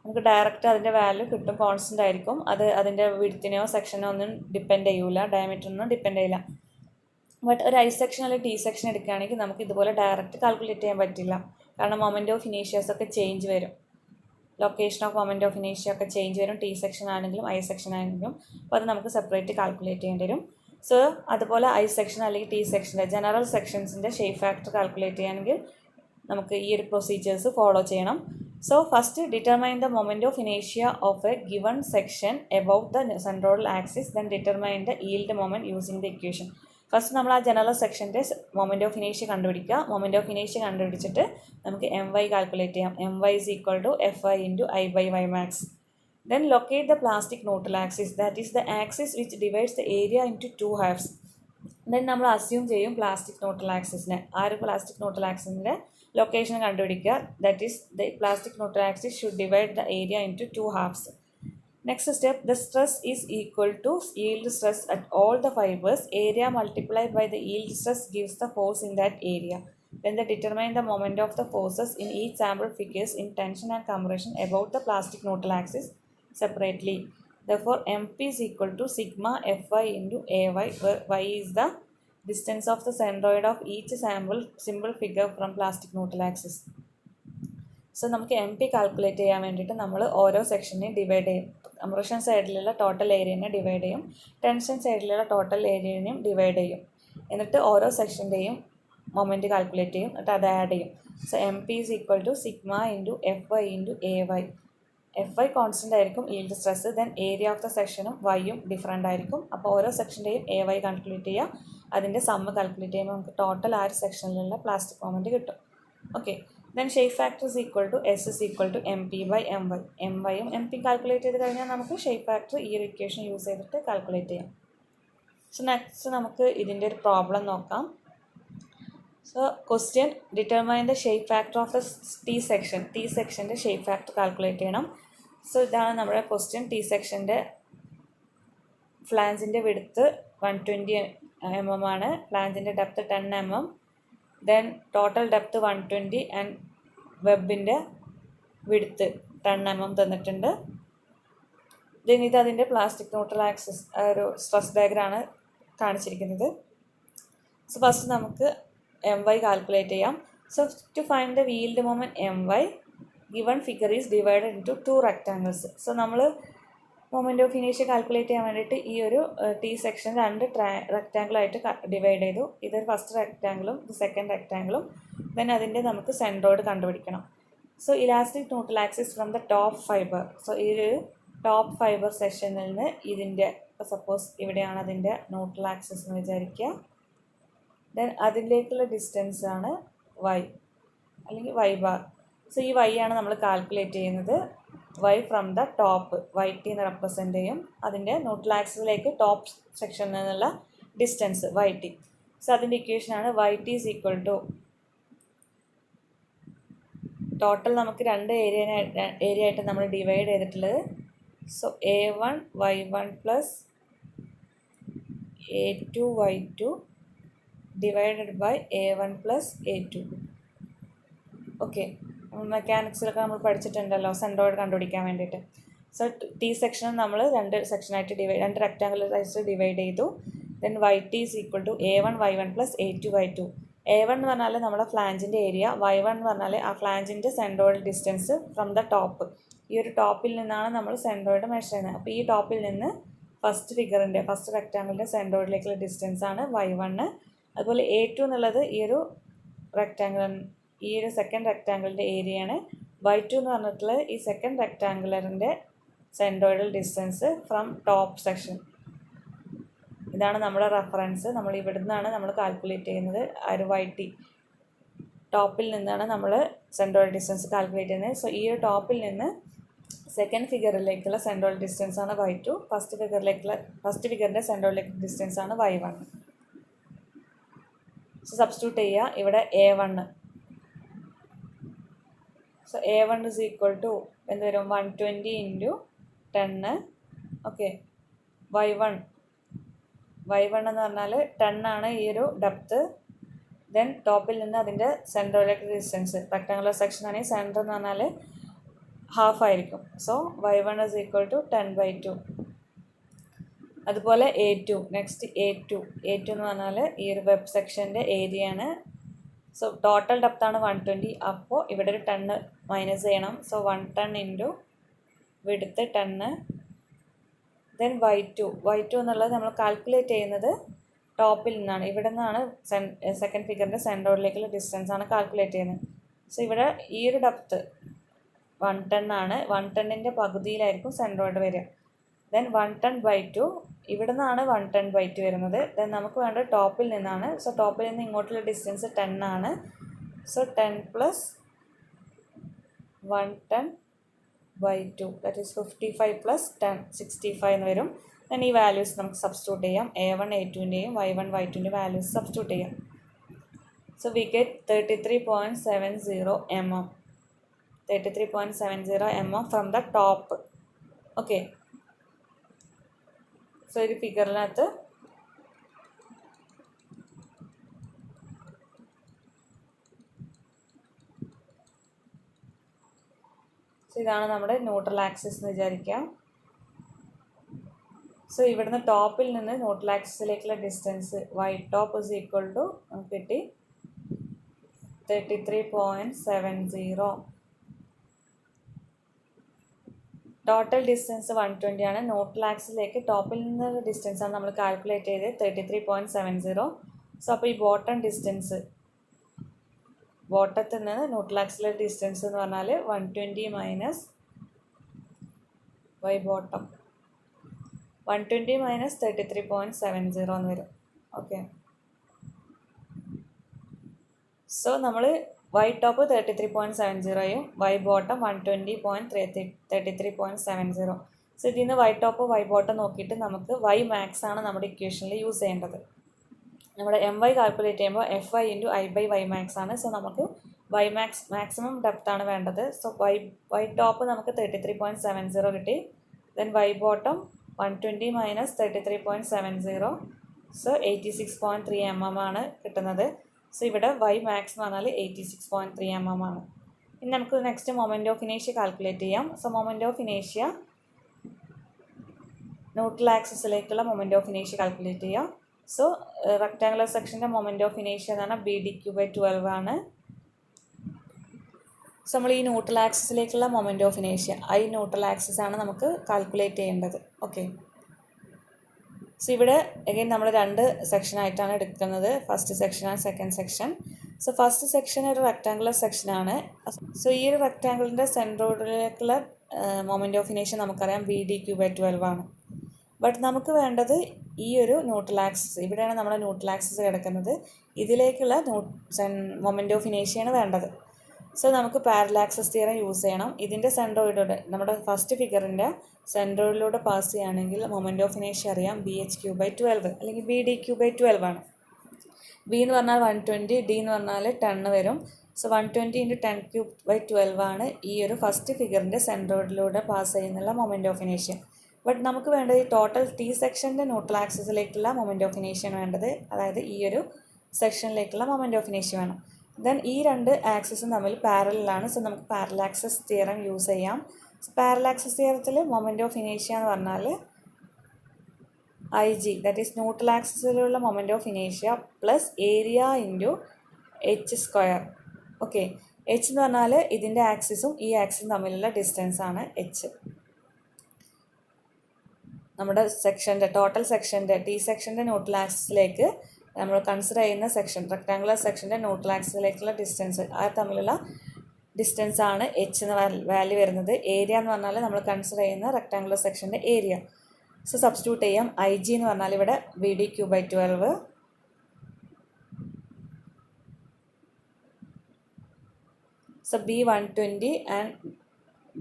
നമുക്ക് ഡയറക്റ്റ് അതിൻ്റെ വാല്യൂ കിട്ടും, കോൺസ്റ്റൻ്റ് ആയിരിക്കും. അത് അതിൻ്റെ വിഡ്ത്തിനെയോ സെക്ഷനോ ഒന്നും ഡിപ്പെൻഡ് ചെയ്യൂല, ഡയമീറ്ററിനൊന്നും ഡിപ്പെൻഡ് ചെയ്യില്ല. ബട്ട് ഒരു I സെക്ഷൻ അല്ലെങ്കിൽ T സെക്ഷൻ എടുക്കുകയാണെങ്കിൽ നമുക്ക് ഇതുപോലെ ഡയറക്റ്റ് കാൽക്കുലേറ്റ് ചെയ്യാൻ പറ്റില്ല. കാരണം മൊമെൻറ്റ് ഓഫ് ഇനീഷ്യാസ് ഒക്കെ ചേഞ്ച് വരും, ലൊക്കേഷൻ ഓഫ് മൊമെൻറ്റ് ഓഫ് ഇനീഷ്യ ഒക്കെ ചേഞ്ച് വരും, T സെക്ഷൻ ആണെങ്കിലും I സെക്ഷൻ ആണെങ്കിലും. അപ്പോൾ അത് നമുക്ക് സെപ്പറേറ്റ് കാൽക്കുലേറ്റ് ചെയ്യേണ്ടി വരും. സോ അതുപോലെ I സെക്ഷൻ അല്ലെങ്കിൽ T സെക്ഷൻ്റെ ജനറൽ സെക്ഷൻസിൻ്റെ ഷേപ്പ് ഫാക്ടർ കാൽക്കുലേറ്റ് ചെയ്യണമെങ്കിൽ നമുക്ക് ഈ ഒരു പ്രൊസീജിയേഴ്സ് ഫോളോ ചെയ്യണം. So first determine the moment of ഇനേഷ്യ of a given section about the centroidal axis, then determine the yield moment using the equation. First നമ്മൾ ആ ജനറൽ സെക്ഷൻ്റെ മൊമെൻറ്റ് ഓഫ് ഇനേഷ്യ കണ്ടുപിടിക്കുക. മൊമെൻറ്റ് ഓഫ് ഇനേഷ്യ കണ്ടുപിടിച്ചിട്ട് നമുക്ക് MY കാൽക്കുലേറ്റ് ചെയ്യാം. MY is equal to FY into I/Y max. Then locate the plastic neutral axis, that is the axis which divides the area into 2 halves. Then നമ്മൾ assume ചെയ്യും plastic neutral ആക്സിസിനെ. ആ ഒരു plastic neutral ആക്സിസിൻ്റെ location കണ്ടുപിടിക്കുക. That is the plastic neutral axis should divide the area into 2 halves. Next step, the stress is equal to yield stress at all the fibers. Area multiplied by the yield stress gives the force in that area. Then they determine the moment of the forces in each sample figures in tension and compression about the plastic neutral axis separately. Therefore MP is equal to sigma FY into AY, where Y is the distance of the centroid of each symbol figure from plastic neutral axis. So നമുക്ക് MP calculate ചെയ്യാൻ വേണ്ടിയിട്ട് നമ്മൾ ഓരോ സെക്ഷനെയും divide ചെയ്യും. Compression സൈഡിലുള്ള total ഏരിയനെ divide ചെയ്യും, tension സൈഡിലുള്ള total ഏരിയനെയും divide ചെയ്യും. എന്നിട്ട് ഓരോ സെക്ഷൻ്റെയും മൊമെൻറ്റ് കാൽക്കുലേറ്റ് ചെയ്യും, എന്നിട്ട് അത് ആഡ് ചെയ്യും. So MP is equal to sigma into FY into AY. FY constant ആയിരിക്കും yield stress, then area of the സെക്ഷനും Yയും ഡിഫറൻ്റ് ആയിരിക്കും. അപ്പോൾ ഓരോ സെക്ഷൻ്റെയും AY കാൽക്കുലേറ്റ് ചെയ്യുക, അതിൻ്റെ സമ്മ് കാൽക്കുലേറ്റ് ചെയ്യുമ്പോൾ നമുക്ക് ടോട്ടൽ ആ ഒരു സെക്ഷനിലുള്ള പ്ലാസ്റ്റിക് മൊമെൻറ്റ് കിട്ടും. Okay, then shape factor is equal to S is equal to MP/MY. MYയും MP കാൽക്കുലേറ്റ് ചെയ്ത് കഴിഞ്ഞാൽ നമുക്ക് ഷേപ്പ് ഫാക്ടർ ഈ ഒരു ഇക്വേഷൻ യൂസ് ചെയ്തിട്ട് കാൽക്കുലേറ്റ് ചെയ്യാം. സോ നെക്സ്റ്റ് നമുക്ക് ഇതിൻ്റെ ഒരു പ്രോബ്ലം നോക്കാം. So question, determine the shape factor of the T section. T സെക്ഷൻ്റെ ഷേപ്പ് ഫാക്ടർ കാൽക്കുലേറ്റ് ചെയ്യണം. സോ ഇതാണ് നമ്മുടെ ക്വസ്റ്റ്യൻ. T സെക്ഷൻ്റെ ഫ്ലാൻസിൻ്റെ വിഡ്ത്ത് 120 mm ആണ്, ഫ്ലാൻസിൻ്റെ depth 10 mm, then total depth 120 and വെബിൻ്റെ വിഡ്ത്ത് 10 mm തന്നിട്ടുണ്ട്. ദെൻ ഇത് അതിൻ്റെ പ്ലാസ്റ്റിക് ന്യൂട്രൽ ആക്സിസ് ഒരു സ്ട്രെസ് ഡയഗ്രാമാണ് കാണിച്ചിരിക്കുന്നത്. സോ ഫസ്റ്റ് നമുക്ക് MY കാൽക്കുലേറ്റ് ചെയ്യാം. So to find the yield moment MY, given figure is divided into 2 rectangles. So നമ്മൾ മൊമെൻറ്റ് ഓഫ് ഇനീഷ്യ കാൽക്കുലേറ്റ് ചെയ്യാൻ വേണ്ടിയിട്ട് ഈ ഒരു T സെക്ഷൻ 2 റെക്റ്റാങ്കിളായിട്ട് ഡിവൈഡ് ചെയ്തു. ഇതൊരു ഫസ്റ്റ് റെക്റ്റാങ്കിളും ഇത് സെക്കൻഡ് റെക്റ്റാങ്കിളും. ദെൻ അതിൻ്റെ നമുക്ക് സെൻട്രോയിഡ് കണ്ടുപിടിക്കണം. So elastic neutral axis from the top fibre. So ഈ ഒരു ടോപ്പ് ഫൈബർ സെക്ഷനിൽ നിന്ന് ഇതിൻ്റെ സപ്പോസ് ഇവിടെയാണ് അതിൻ്റെ ന്യൂട്രൽ ആക്സിസ് എന്ന് വിചാരിക്കുക. ദെൻ അതിലേക്കുള്ള ഡിസ്റ്റൻസ് ആണ് y അല്ലെങ്കിൽ y ബാർ. സോ ഈ y ആണ് നമ്മൾ കാൽക്കുലേറ്റ് ചെയ്യുന്നത്. y from the top YT എന്ന് റെപ്രസെൻ്റ് ചെയ്യും. അതിൻ്റെ ന്യൂട്രൽ ആക്സിസിലേക്ക് ടോപ്പ് സെക്ഷനിൽ നിന്നുള്ള ഡിസ്റ്റൻസ് YT. സോ അതിൻ്റെ ഇക്വേഷനാണ് YT is equal to total നമുക്ക് രണ്ട് ഏരിയ ആയിട്ട് നമ്മൾ ഡിവൈഡ് ചെയ്തിട്ടുള്ളത്. So A1 Y1 plus A2 Y2 divided by A1 plus A2. Okay, മെക്കാനിക്സിലൊക്കെ നമ്മൾ പഠിച്ചിട്ടുണ്ടല്ലോ സെൻട്രോയിഡ് കണ്ടുപിടിക്കാൻ വേണ്ടിയിട്ട്. സോ T സെക്ഷൻ നമ്മൾ രണ്ട് സെക്ഷനായിട്ട് രണ്ട് റെക്റ്റാങ്കുലർ ഡിവൈഡ് ചെയ്തു. Then YT is equal to A1 Y1 plus A2 Y2. A1 എന്ന് പറഞ്ഞാൽ നമ്മുടെ ഫ്ലാഞ്ചിൻ്റെ ഏരിയ, Y1 എന്ന് പറഞ്ഞാൽ ആ ഫ്ലാഞ്ചിൻ്റെ centroid distance from the top. ഈ ഒരു ടോപ്പിൽ നിന്നാണ് നമ്മൾ സെൻട്രോയിഡ് മെഷർ ചെയ്യുന്നത്. അപ്പോൾ ഈ ടോപ്പിൽ നിന്ന് ഫസ്റ്റ് റെക്റ്റാങ്കിളിൻ്റെ സെൻട്രോയിഡിലേക്കുള്ള ഡിസ്റ്റൻസ് ആണ് Y1. അതുപോലെ A2 എന്നുള്ളത് ഈ ഒരു സെക്കൻഡ് റെക്റ്റാങ്കിളിൻ്റെ ഏരിയയാണ്. Y2 എന്ന് പറഞ്ഞിട്ടുള്ളത് ഈ സെക്കൻഡ് റെക്റ്റാങ്കുലറിൻ്റെ centroidal distance from top section. ഇതാണ് നമ്മുടെ റെഫറൻസ്. നമ്മൾ ഇവിടെ നിന്നാണ് നമ്മൾ കാൽക്കുലേറ്റ് ചെയ്യുന്നത്. ആ ഒരു YT ടോപ്പിൽ നിന്നാണ് നമ്മൾ സെൻട്രോയിഡ് ഡിസ്റ്റൻസ് കാൽക്കുലേറ്റ് ചെയ്യുന്നത്. സോ ഈ ഒരു ടോപ്പിൽ നിന്ന് സെക്കൻഡ് ഫിഗറിലേക്കുള്ള സെൻട്രോയിഡ് ഡിസ്റ്റൻസ് ആണ് Y2. ഫസ്റ്റ് ഫിഗറിൻ്റെ സെൻട്രോയിഡിലേക്ക് ഡിസ്റ്റൻസ് ആണ് Y1. സോ സബ്സ്റ്റിറ്റ്യൂട്ട് ചെയ്യുക. ഇവിടെ A1. So A1 is equal to എന്ത് വരും? 120 ഇൻറ്റു 10. ഓക്കെ, Y1 എന്ന് പറഞ്ഞാൽ 10 ആണ് ഈ ഒരു ഡെപ്ത്ത്. ദെൻ ടോപ്പിൽ നിന്ന് അതിൻ്റെ സെൻട്രോയിലേക്ക് ഡിസ്റ്റൻസ്, റെക്ടാങ്കുലർ സെക്ഷൻ ആണെങ്കിൽ സെൻറ്റർ എന്ന് പറഞ്ഞാൽ ഹാഫ് ആയിരിക്കും. So Y1 is equal to 10/2. അതുപോലെ A2 എന്ന് പറഞ്ഞാൽ ഈ ഒരു വെബ് സെക്ഷൻ്റെ ഏരിയ ആണ്. സോ ടോട്ടൽ ഡെപ്താണ് 120. അപ്പോൾ ഇവിടെ ഒരു 10 മൈനസ് ചെയ്യണം. So 110 into width 10. Then Y2 എന്നുള്ളത് നമ്മൾ കാൽക്കുലേറ്റ് ചെയ്യുന്നത് ടോപ്പിൽ നിന്നാണ്. ഇവിടെ നിന്നാണ് സെക്കൻഡ് ഫിഗറിൻ്റെ സെൻട്രോയിഡിലേക്കുള്ള ഡിസ്റ്റൻസ് ആണ് കാൽക്കുലേറ്റ് ചെയ്യുന്നത്. സോ ഇവിടെ ഈ ഒരു ഡെപ്ത്ത് 110 ആണ്. 110ൻ്റെ പകുതിയിലായിരിക്കും സെൻട്രോയിഡ് വരിക. ദെൻ 110/2 ഇവിടെ നിന്നാണ് 110/2 വരുന്നത്. ദെൻ നമുക്ക് വേണ്ടത് ടോപ്പിൽ നിന്നാണ്. സോ ടോപ്പിൽ നിന്ന് ഇങ്ങോട്ടുള്ള ഡിസ്റ്റൻസ് 10 ആണ്. So 10 plus 110/2 that is 55 plus 10 65 എന്ന് വരും. ദെൻ ഈ വാല്യൂസ് നമുക്ക് സബ്സ്റ്റിറ്റ്യൂട്ട് ചെയ്യാം. A1 A2ൻ്റെയും Y1 Y2ൻ്റെ വാല്യൂസ് സബ്സ്റ്റിറ്റ്യൂട്ട് ചെയ്യാം. So we get 33.70 mm. 33.70 mm from the top. Okay, so ഒരു ഫിഗറിനകത്ത് ഇതാണ് നമ്മുടെ ന്യൂട്രൽ ആക്സിസ് എന്ന് വിചാരിക്കാം. സോ ഇവിടുന്ന് ടോപ്പിൽ നിന്ന് ന്യൂട്രൽ ആക്സിസിലേക്കുള്ള distance Y top is equal to നമുക്ക് കിട്ടി 33.70. ടോട്ടൽ ഡിസ്റ്റൻസ് 120 ആണ്. ന്യൂട്രൽ ആക്സിസിലേക്ക് ടോപ്പിൽ നിന്ന് ഡിസ്റ്റൻസ് ആണ് നമ്മൾ കാൽക്കുലേറ്റ് ചെയ്ത് 33.70. സോ അപ്പോൾ ഈ ബോട്ടത്തിൽ നിന്ന് ന്യൂട്രൽ ആക്സിലെ ഡിസ്റ്റൻസ് എന്ന് പറഞ്ഞാൽ 120 മൈനസ് Y ബോട്ടം 120 മൈനസ് 33.70 എന്ന് വരും. ഓക്കെ, സോ നമ്മൾ Y ടോപ്പ് 33.70യും Y ബോട്ടം 120.33.70. സോ ഇതിൽ നിന്ന് Y ടോപ്പ് Y ബോട്ടം നോക്കിയിട്ട് നമുക്ക് Y മാക്സ് ആണ് നമ്മുടെ ഇക്വേഷനിൽ യൂസ് ചെയ്യേണ്ടത്. നമ്മുടെ My കാൽക്കുലേറ്റ് ചെയ്യുമ്പോൾ FY ഇൻറ്റു I/Y മാക്സ് ആണ്. സോ നമുക്ക് Y മാക്സിമം ഡെപ്ത് ആണ് വേണ്ടത്. സോ Y ടോപ്പ് നമുക്ക് 33.70 കിട്ടി. Then Y bottom 120 minus 33.70. So 86.3 mm ആണ് കിട്ടുന്നത്. സോ ഇവിടെ Y മാക്സ് എന്ന് പറഞ്ഞാൽ 86.3 mm ആണ്. ഇനി നമുക്ക് നെക്സ്റ്റ് മൊമെൻറ്റ് ഓഫ് ഇനേഷ്യ കാൽക്കുലേറ്റ് ചെയ്യാം. സോ മൊമെൻറ്റ് ഓഫ് ഇനേഷ്യ ന്യൂട്രൽ ആക്സിസിലേക്കുള്ള മൊമെൻറ്റ് ഓഫ് ഇനേഷ്യ കാൽക്കുലേറ്റ് ചെയ്യാം. സോ റെക്ടാങ്കുലർ സെക്ഷൻ്റെ മൊമെൻറ്റ് ഓഫ് ഇനേഷ്യ എന്ന് പറഞ്ഞാൽ BDQ/12 ആണ്. സോ നമ്മൾ ഈ ന്യൂട്രൽ ആക്സിസിലേക്കുള്ള മൊമെൻറ്റ് ഓഫ് ഇനേഷ്യ I ന്യൂട്രൽ ആക്സിസ് ആണ് നമുക്ക് കാൽക്കുലേറ്റ് ചെയ്യേണ്ടത്. ഓക്കെ, സോ ഇവിടെ അഗൈൻ നമ്മൾ രണ്ട് സെക്ഷനായിട്ടാണ് എടുക്കുന്നത്. First section and second section. So first section ഒരു റെക്ടാങ്കുലർ സെക്ഷനാണ്. സോ ഈ ഒരു റെക്ടാങ്കിളിൻ്റെ സെൻട്രോയിഡിലേക്കുള്ള മൊമെൻറ്റ് ഓഫ് ഇനേഷ്യ നമുക്കറിയാം VdQ/12 ആണ്. ബട്ട് നമുക്ക് വേണ്ടത് ഈ ഒരു ന്യൂട്രൽ ആക്സിസ്, ഇവിടെയാണ് നമ്മുടെ ന്യൂട്രൽ ആക്സിസ് കിടക്കുന്നത്, ഇതിലേക്കുള്ള മൊമെൻറ്റ് ഓഫ് ഇനേഷ്യയാണ് വേണ്ടത്. സോ നമുക്ക് പാരലൽ ആക്സിസ് തിയറം യൂസ് ചെയ്യണം. ഇതിൻ്റെ സെൻട്രോയിഡിലൂടെ, നമ്മുടെ ഫസ്റ്റ് ഫിഗറിൻ്റെ സെൻട്രോയിഡിലൂടെ പാസ് ചെയ്യുകയാണെങ്കിൽ മൊമെൻറ്റ് ഓഫ് ഇനേഷ്യ അറിയാം BHQ/12 അല്ലെങ്കിൽ BdQ/12 ആണ്. B എന്ന് പറഞ്ഞാൽ 120, D എന്ന് പറഞ്ഞാൽ 10 വരും. സോ 120 × 10³/12 ആണ് ഈ ഒരു ഫസ്റ്റ് ഫിഗറിൻ്റെ സെൻട്രോയിഡിലൂടെ പാസ് ചെയ്യുന്നുള്ള മൊമെൻറ്റ് ഓഫ് ഇനേഷ്യ. ബട്ട് നമുക്ക് വേണ്ടത് ഈ ടോട്ടൽ T സെക്ഷൻ്റെ ന്യൂട്രൽ ആക്സിസിലേക്കുള്ള മൊമെൻറ്റ് ഓഫ് ഇനേഷ്യയാണ് വേണ്ടത്. അതായത് ഈ ഒരു സെക്ഷനിലേക്കുള്ള മൊമെൻറ്റ് ഓഫ് ഇനേഷ്യ വേണം. ദെൻ ഈ രണ്ട് ആക്സിസും തമ്മിൽ പാരലാണ്. സോ നമുക്ക് പാരലൽ ആക്സിസ് തിയറം യൂസ് ചെയ്യാം. പാരലൽ ആക്സിസ് തിയറത്തിൽ മൊമെൻറ്റ് ഓഫ് ഇനേഷ്യ എന്ന് പറഞ്ഞാൽ IG, ദാറ്റ് ഈസ് ന്യൂട്രൽ ആക്സിസിലുള്ള മൊമെൻറ്റ് ഓഫ് ഇനേഷ്യ plus area into h². Okay, h എന്ന് പറഞ്ഞാൽ ഇതിൻ്റെ ആക്സിസും ഈ ആക്സിസും തമ്മിലുള്ള ഡിസ്റ്റൻസ് ആണ് h. നമ്മുടെ സെക്ഷൻ്റെ ടോട്ടൽ സെക്ഷൻ്റെ T സെക്ഷൻ്റെ ന്യൂട്രൽ ആക്സിസിലേക്ക് നമ്മൾ കൺസിഡർ ചെയ്യുന്ന സെക്ഷൻ, റെക്ടാങ്കുലർ സെക്ഷൻ്റെ ന്യൂട്രൽ ആക്സിസിലേക്കുള്ള ഡിസ്റ്റൻസ്, അത് തമ്മിലുള്ള ഡിസ്റ്റൻസ് ആണ് h എന്ന വാല്യൂ വരുന്നത്. ഏരിയ എന്ന് പറഞ്ഞാൽ നമ്മൾ കൺസിഡർ ചെയ്യുന്ന റെക്ടാങ്കുലർ സെക്ഷൻ്റെ ഏരിയ. സോ സബ്സ്റ്റിറ്റ്യൂട്ട് ചെയ്യാം. IG എന്ന് പറഞ്ഞാൽ ഇവിടെ VdQ/12, so B 120 and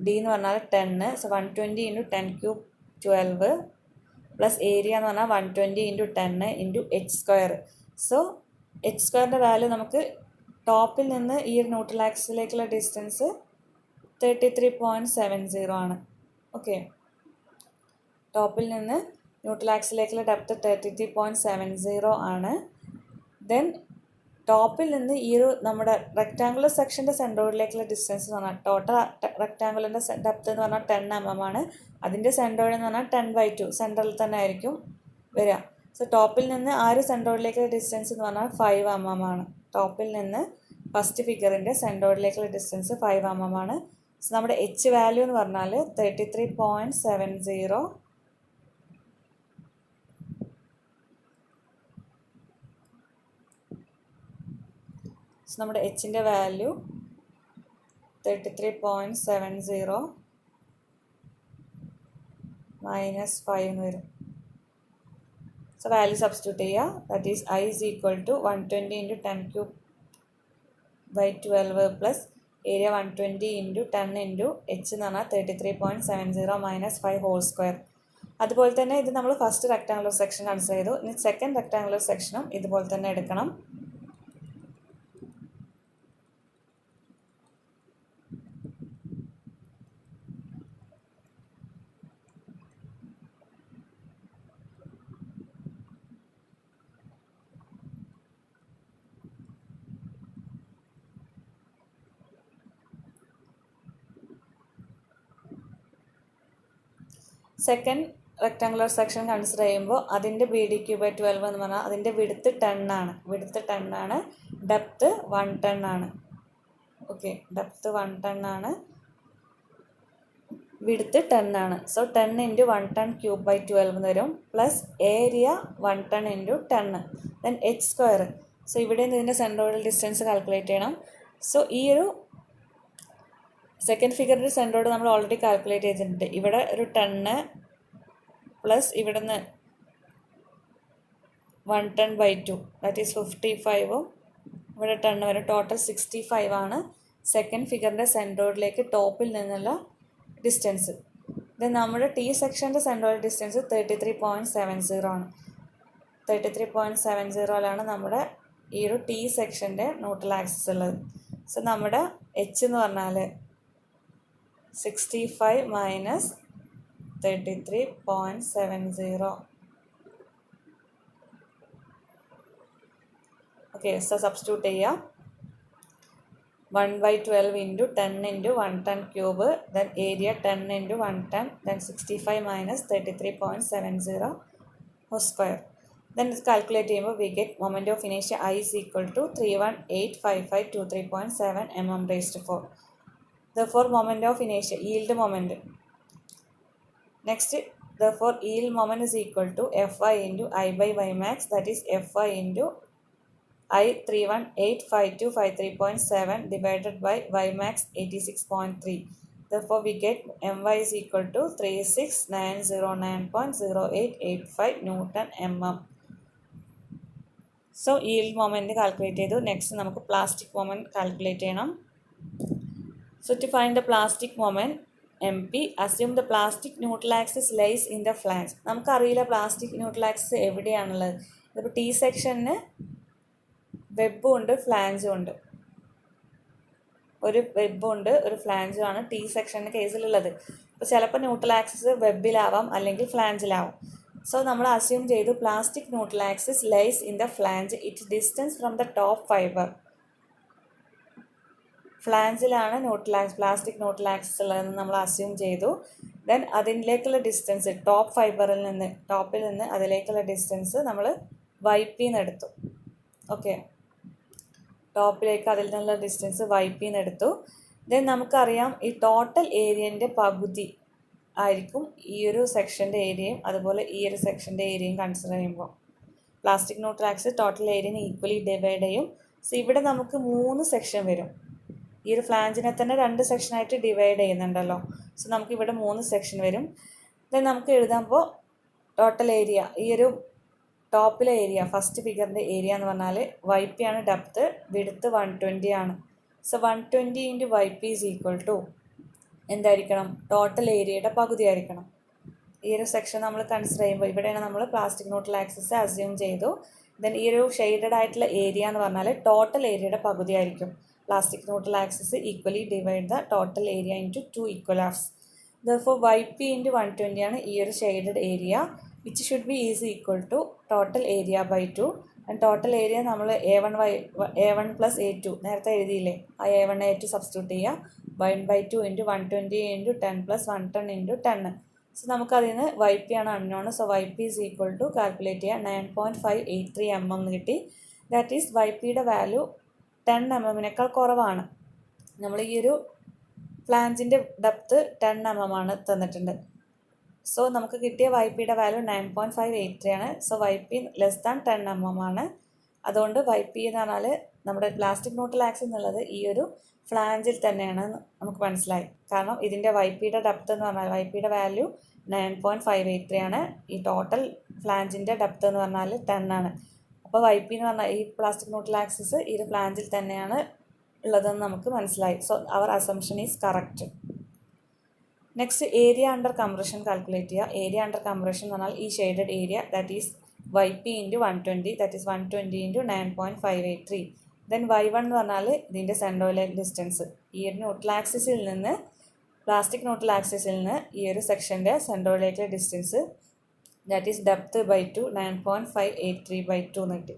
D എന്ന് പറഞ്ഞാൽ 10. സോ 120 × 10³ 12 പ്ലസ് ഏരിയ എന്ന് പറഞ്ഞാൽ 120 × 10 × h². സോ h² വാല്യൂ നമുക്ക് ടോപ്പിൽ നിന്ന് ഈ ഒരു ന്യൂട്രൽ ആക്സിസിലേക്കുള്ള ഡിസ്റ്റൻസ് 33.70 ആണ്. ഓക്കെ, ടോപ്പിൽ നിന്ന് ന്യൂട്രൽ ആക്സിസിലേക്കുള്ള ഡെപ്ത് 33.70 ആണ്. ദെൻ ടോപ്പിൽ നിന്ന് ഈ ഒരു നമ്മുടെ റെക്ടാങ്കുലർ സെക്ഷൻ്റെ സെൻട്രോയിഡിലേക്കുള്ള ഡിസ്റ്റൻസ് എന്ന് പറഞ്ഞാൽ ടോട്ടൽ റെക്ടാങ്കുലറിൻ്റെ ഡെപ്ത് എന്ന് പറഞ്ഞാൽ 10 mm ആണ്. അതിൻ്റെ സെൻട്രോയിഡ് എന്ന് പറഞ്ഞാൽ 10/2 സെൻട്രലിൽ തന്നെ ആയിരിക്കും വരിക. സോ ടോപ്പിൽ നിന്ന് ആ ഒരു സെൻട്രോയിഡിലേക്കുള്ള ഡിസ്റ്റൻസ് എന്ന് പറഞ്ഞാൽ 5 mm ആണ്. ടോപ്പിൽ നിന്ന് ഫസ്റ്റ് ഫിഗറിൻ്റെ സെൻട്രോയിഡിലേക്കുള്ള ഡിസ്റ്റൻസ് 5 mm ആണ്. സോ നമ്മുടെ h വാല്യൂ എന്ന് പറഞ്ഞാൽ 33.70. സോ നമ്മുടെ എച്ചിൻ്റെ വാല്യൂ 33.70 മൈനസ് 5 എന്ന് വരും. സോ വാല്യൂ സബ്സ്റ്റിറ്റ്യൂട്ട് ചെയ്യുക. That is I is equal to 120 × 10³/12 plus area 120 × 10 × h എന്ന് പറഞ്ഞാൽ 33.70 മൈനസ് 5 ഹോൾ സ്ക്വയർ. അതുപോലെ തന്നെ ഇത് നമ്മൾ ഫസ്റ്റ് റെക്ടാങ്കുലർ സെക്ഷൻ കൺസിഡർ ചെയ്തു. ഇനി സെക്കൻഡ് റെക്ടാങ്കുലർ സെക്ഷനും ഇതുപോലെ തന്നെ എടുക്കണം. സെക്കൻഡ് റെക്ടാങ്കുലർ സെക്ഷൻ കൺസിഡർ ചെയ്യുമ്പോൾ അതിൻ്റെ BdQ/12 എന്ന് പറഞ്ഞാൽ അതിൻ്റെ വിഡ്ത്ത് 10 ആണ്. ഡെപ്ത്ത് 110 ആണ്. ഓക്കെ, ഡെപ്ത്ത് 110 ആണ്, വിഡ്ത്ത് 10 ആണ്. സോ 10 × 110³/12 എന്ന് വരും. Plus area 110 × 10, then h². So ഇവിടെ നിന്ന് ഇതിൻ്റെ സെൻട്രോയിഡൽ ഡിസ്റ്റൻസ് കാൽക്കുലേറ്റ് ചെയ്യണം. സോ ഈ ഒരു സെക്കൻഡ് ഫിഗറിൻ്റെ സെൻട്രോയിഡ് നമ്മൾ ഓൾറെഡി കാൽക്കുലേറ്റ് ചെയ്തിട്ടുണ്ട്. ഇവിടെ ഒരു 10 പ്ലസ് ഇവിടെ നിന്ന് 110/2 ദാറ്റ് ഈസ് 55, ഇവിടെ 10 വരും. ടോട്ടൽ 65 ആണ് സെക്കൻഡ് ഫിഗറിൻ്റെ സെൻട്രോയിഡിലേക്ക് ടോപ്പിൽ നിന്നുള്ള ഡിസ്റ്റൻസ്. ഇത് നമ്മുടെ T സെക്ഷൻ്റെ സെൻട്രോയിഡ് ഡിസ്റ്റൻസ് 33.70 ആണ്. 33.70 നമ്മുടെ ഈ ഒരു T സെക്ഷൻ്റെ ന്യൂട്രൽ ആക്സിസ് ഉള്ളത്. സോ നമ്മുടെ h എന്ന് പറഞ്ഞാൽ 65 മൈനസ് 33.70. ഓക്കെ, സോ സബ്സ്റ്റിറ്റ്യൂട്ട് ചെയ്യുക. 1/12 × 10 × 110³ then area 10 × 110 then 65 minus 33.70 whole square. Then calculate ചെയ്യുമ്പോൾ we get moment of inertia I is equal to 3185523.7 mm raised to 4. Therefore moment of inertia yield moment. Next, therefore yield moment is equal to Fy into I by y max, that is Fy into I3185253.7 divided by y max 86.3. Therefore, we get my is equal to 36909.0885 Newton mm. So, yield moment calculate ചെയ്തു. Next നമുക്ക് plastic moment calculate ചെയ്യണം. So, to find the plastic moment, MP, assume the plastic neutral axis lies in the flange. നമുക്കറിയില്ല plastic neutral axis എവിടെയാണുള്ളത്. ഇതിപ്പോൾ T സെക്ഷന് വെബും ഉണ്ട് ഫ്ലാഞ്ചും ഉണ്ട്. ഒരു വെബും ഉണ്ട് ഒരു ഫ്ലാഞ്ചും ആണ് T സെക്ഷൻ്റെ കേസിലുള്ളത്. അപ്പോൾ ചിലപ്പോൾ ന്യൂട്രൽ ആക്സിസ് വെബിലാവാം അല്ലെങ്കിൽ ഫ്ലാഞ്ചിലാവാം. സോ നമ്മൾ അസ്യൂം ചെയ്തു plastic neutral axis lies in the flange it distance from the top fibre. ഫ്ലാഞ്ചിലാണ് പ്ലാസ്റ്റിക് ന്യൂട്രൽ ആക്സിസ് ഉള്ളതെന്ന് നമ്മൾ അസ്യൂം ചെയ്തു. ദെൻ അതിലേക്കുള്ള ഡിസ്റ്റൻസ് ടോപ്പിൽ നിന്ന് അതിലേക്കുള്ള ഡിസ്റ്റൻസ് നമ്മൾ വൈപ്പിന്ന് എടുത്തു. ഓക്കെ, ടോപ്പിലേക്ക് അതിൽ നിന്നുള്ള ഡിസ്റ്റൻസ് വൈപ്പിന്ന് എടുത്തു. ദെൻ നമുക്കറിയാം ഈ ടോട്ടൽ ഏരിയൻ്റെ പകുതി ആയിരിക്കും ഈ ഒരു സെക്ഷൻ്റെ ഏരിയയും അതുപോലെ ഈ ഒരു സെക്ഷൻ്റെ ഏരിയയും കൺസിഡർ ചെയ്യുമ്പോൾ. പ്ലാസ്റ്റിക് ന്യൂട്രൽ ആക്സിസ് ടോട്ടൽ ഏരിയനെ ഈക്വലി ഡിവൈഡ് ചെയ്യും. സോ ഇവിടെ നമുക്ക് 3 സെക്ഷൻ വരും. ഈ ഒരു ഫ്ലാഞ്ചിനെ തന്നെ 2 സെക്ഷനായിട്ട് ഡിവൈഡ് ചെയ്യുന്നുണ്ടല്ലോ. സോ നമുക്കിവിടെ 3 സെക്ഷൻ വരും. ദെൻ നമുക്ക് എഴുതാമ്പോൾ ടോട്ടൽ ഏരിയ, ഈ ഒരു ടോപ്പിലെ ഏരിയ ഫസ്റ്റ് ഫിഗറിൻ്റെ ഏരിയ എന്ന് പറഞ്ഞാൽ YP ആണ് ഡെപ്ത്ത്, വിഡ്ത്ത് 120 ആണ്. So 120 into YP is equal to എന്തായിരിക്കണം? ടോട്ടൽ ഏരിയയുടെ പകുതി ആയിരിക്കണം. ഈ ഒരു സെക്ഷൻ നമ്മൾ കൺസിഡർ ചെയ്യുമ്പോൾ ഇവിടെയാണ് നമ്മൾ പ്ലാസ്റ്റിക് ന്യൂട്രൽ ആക്സിസ് അസ്യൂം ചെയ്തു. ദെൻ ഈ ഒരു ഷെയ്ഡഡ് ആയിട്ടുള്ള ഏരിയ എന്ന് പറഞ്ഞാൽ ടോട്ടൽ ഏരിയയുടെ പകുതി ആയിരിക്കും. Plastic neutral axis equally divide the total area into 2 equal halves. Therefore YP into 120 ആണ് ഈ ഒരു shaded area, which should be is equal to total area by 2. And total area നമ്മൾ A1 പ്ലസ് A2 നേരത്തെ എഴുതിയില്ലേ, ആ A1 A2 substitute ചെയ്യുക. 1/2 into 120 into 10 plus 110 into 10. So നമുക്കതിൽ നിന്ന് YP ആണ് unknown. So YP is equal to calculate ചെയ്യുക 9.583 mm എന്ന് കിട്ടി. ദാറ്റ് ഈസ് YPയുടെ വാല്യൂ 10 mm കുറവാണ്. നമ്മൾ ഈ ഒരു ഫ്ലാഞ്ചിൻ്റെ ഡെപ്ത്ത് 10 mm ആണ് തന്നിട്ടുണ്ട്. സോ നമുക്ക് കിട്ടിയ YPയുടെ വാല്യൂ 9.583 ആണ്. So YP less than 10 mm ആണ്. അതുകൊണ്ട് YP എന്ന് പറഞ്ഞാൽ നമ്മുടെ പ്ലാസ്റ്റിക് ന്യൂട്രൽ ആക്സിസ് എന്നുള്ളത് ഈ ഒരു ഫ്ലാഞ്ചിൽ തന്നെയാണ് നമുക്ക് മനസ്സിലായി. കാരണം ഇതിൻ്റെ YPയുടെ ഡെപ്ത്ത് എന്ന് പറഞ്ഞാൽ YPയുടെ വാല്യൂ 9.583 ആണ്. ഈ ടോട്ടൽ ഫ്ലാഞ്ചിൻ്റെ ഡെപ്ത്ത് എന്ന് പറഞ്ഞാൽ 10 ആണ്. അപ്പോൾ YP എന്ന് പറഞ്ഞാൽ ഈ പ്ലാസ്റ്റിക് ന്യൂട്രൽ ആക്സിസ് ഈ ഒരു ഫ്ലാഞ്ചിൽ തന്നെയാണ് ഉള്ളതെന്ന് നമുക്ക് മനസ്സിലായി. സോ അവർ assumption is correct. Next area under compression calculate ചെയ്യുക. ഏരിയ അണ്ടർ കംപ്രഷൻ എന്ന് പറഞ്ഞാൽ ഈ shaded area that is YP into 120 that is 120 into 9.583. Then Y1 എന്ന് പറഞ്ഞാൽ ഇതിൻ്റെ സെൻട്രോയിലെ ഡിസ്റ്റൻസ്. ഈ ഒരു ന്യൂട്രൽ ആക്സിസിൽ നിന്ന് പ്ലാസ്റ്റിക് ന്യൂട്രൽ ആക്സിസിൽ നിന്ന് ഈ ഒരു സെക്ഷൻ്റെ സെൻട്രോയിലേക്കുള്ള distance that is depth by 2 9.583/2 എന്ന് കിട്ടി.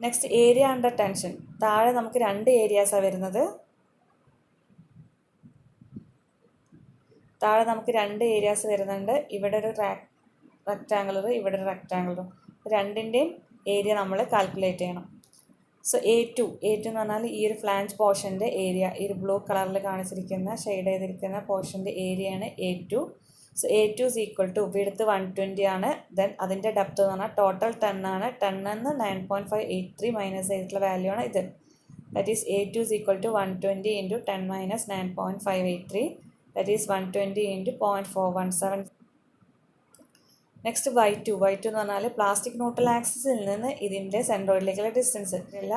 Next area under tension. താഴെ നമുക്ക് 2 ഏരിയാസാണ് വരുന്നത്. താഴെ നമുക്ക് 2 ഏരിയാസ് വരുന്നുണ്ട്. ഇവിടെ ഒരു റെക്റ്റാങ്കുലർ, ഇവിടെ ഒരു റെക്റ്റാങ്കുലർ. രണ്ടിൻ്റെയും ഏരിയ നമ്മൾ കാൽക്കുലേറ്റ് ചെയ്യണം. സോ A2 എന്ന് പറഞ്ഞാൽ ഈ ഒരു ഫ്ലാഞ്ച് പോർഷൻ്റെ ഏരിയ, ഈ ഒരു ബ്ലൂ കളറിൽ കാണിച്ചിരിക്കുന്ന ഷെയ്ഡ് ചെയ്തിരിക്കുന്ന പോർഷൻ്റെ ഏരിയയാണ് A2. So A2 is equal to width 120 ആണ്. ദെൻ അതിൻ്റെ ഡെപ്ത്ത് എന്ന് പറഞ്ഞാൽ ടോട്ടൽ 10 ആണ്. 10 എന്ന് 9.583 മൈനസ് ചെയ്തിട്ടുള്ള വാല്യൂ ആണ് ഇത്. That is A2 is equal to 120 into 10 minus 9.583 that is 120 into 0.417. Next Y2 എന്ന് പറഞ്ഞാൽ പ്ലാസ്റ്റിക് ന്യൂട്രൽ ആക്സിസിൽ നിന്ന് ഇതിൻ്റെ സെൻട്രോയിഡിലേക്കുള്ള ഡിസ്റ്റൻസ് ഇല്ല.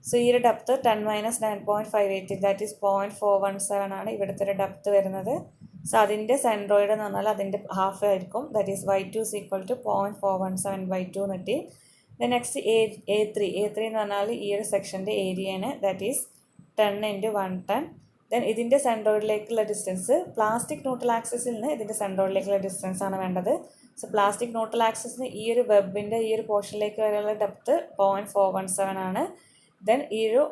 സോ ഈ ഒരു ഡെപ്ത്ത് 10 മൈനസ് 9.583 ദാറ്റ് ഈസ് 0.417 ആണ് ഇവിടുത്തെ ഒരു ഡെപ്ത്ത് വരുന്നത്. സോ അതിൻ്റെ സെൻട്രോയിഡ് എന്ന് പറഞ്ഞാൽ അതിൻ്റെ ഹാഫ് ആയിരിക്കും. That is Y2 is equal to 0.417/2 എന്ന് കിട്ടി. ദെൻ നെക്സ്റ്റ് A3 എന്ന് പറഞ്ഞാൽ ഈ ഒരു സെക്ഷൻ്റെ ഏരിയയാണ്. That is 10 into 110. ദെൻ ഇതിൻ്റെ സെൻട്രോയിഡിലേക്കുള്ള ഡിസ്റ്റൻസ് പ്ലാസ്റ്റിക് ന്യൂട്രൽ ആക്സിസിൽ നിന്ന് ഇതിൻ്റെ സെൻട്രോയിഡിലേക്കുള്ള ഡിസ്റ്റൻസ് ആണ് വേണ്ടത്. സോ പ്ലാസ്റ്റിക് ന്യൂട്രൽ ആക്സിസിന് ഈ ഒരു വെബിൻ്റെ ഈ ഒരു പോർഷനിലേക്ക് വരെയുള്ള ഡെപ്ത്ത് 0.417 ആണ്. ദെൻ ഈ ഒരു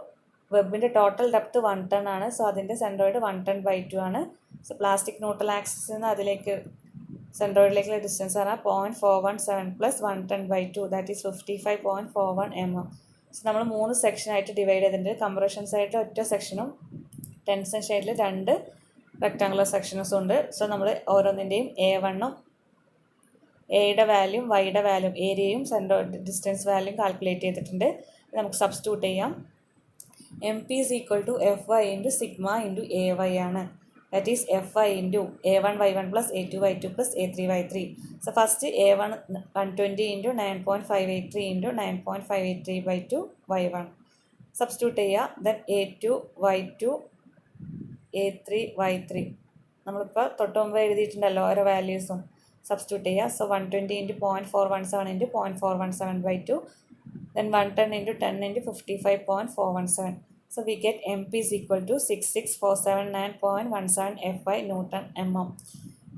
വെബിൻ്റെ ടോട്ടൽ ഡെപ്ത്ത് 110 ആണ്. സോ അതിൻ്റെ സെൻട്രോയിഡ് 110/2 ആണ്. സോ പ്ലാസ്റ്റിക് ന്യൂട്രൽ ആക്സിസിൽ നിന്ന് അതിലേക്ക് സെൻട്രോയിഡിലേക്കുള്ള ഡിസ്റ്റൻസ് ആണ് 0.417 plus 110/2 that is 55.41 mm. So നമ്മൾ 3 സെക്ഷനായിട്ട് ഡിവൈഡ് ചെയ്തിട്ടുണ്ട്. കംപ്രഷൻ സൈഡിൽ ഒറ്റ സെക്ഷനും ടെൻഷൻ സൈഡിൽ 2 റെക്ടാങ്കുലർ സെക്ഷൻസും ഉണ്ട്. സോ നമ്മൾ ഓരോന്നിൻ്റെയും A1ഉം എയുടെ വാല്യൂം വൈയുടെ വാല്യൂം ഏരിയയും സെൻട്രോ ഡിസ്റ്റൻസ് വാല്യൂം കാൽക്കുലേറ്റ് ചെയ്തിട്ടുണ്ട്. നമുക്ക് സബ്സ്റ്റിറ്റ്യൂട്ട് ചെയ്യാം. M P is equal to F Y into sigma into A Y ആണ്. That is Fi into A1 Y1 plus A2 Y2 plus A3 Y3. So first A1 120 into 9.583 into 9.583 by 2 Y1. Substitute ചെയ്യുക. Then A2 Y2 A3 Y3. നമ്മളിപ്പോൾ തൊട്ടുമുമ്പ് എഴുതിയിട്ടുണ്ടല്ലോ ഓരോ വാല്യൂസും substitute ചെയ്യുക. So 120 into 0.417 into 0.417 by 2. Then 110 into 10 into 55.417. So we get MP is equal to 66479.17 Fy Newton mm.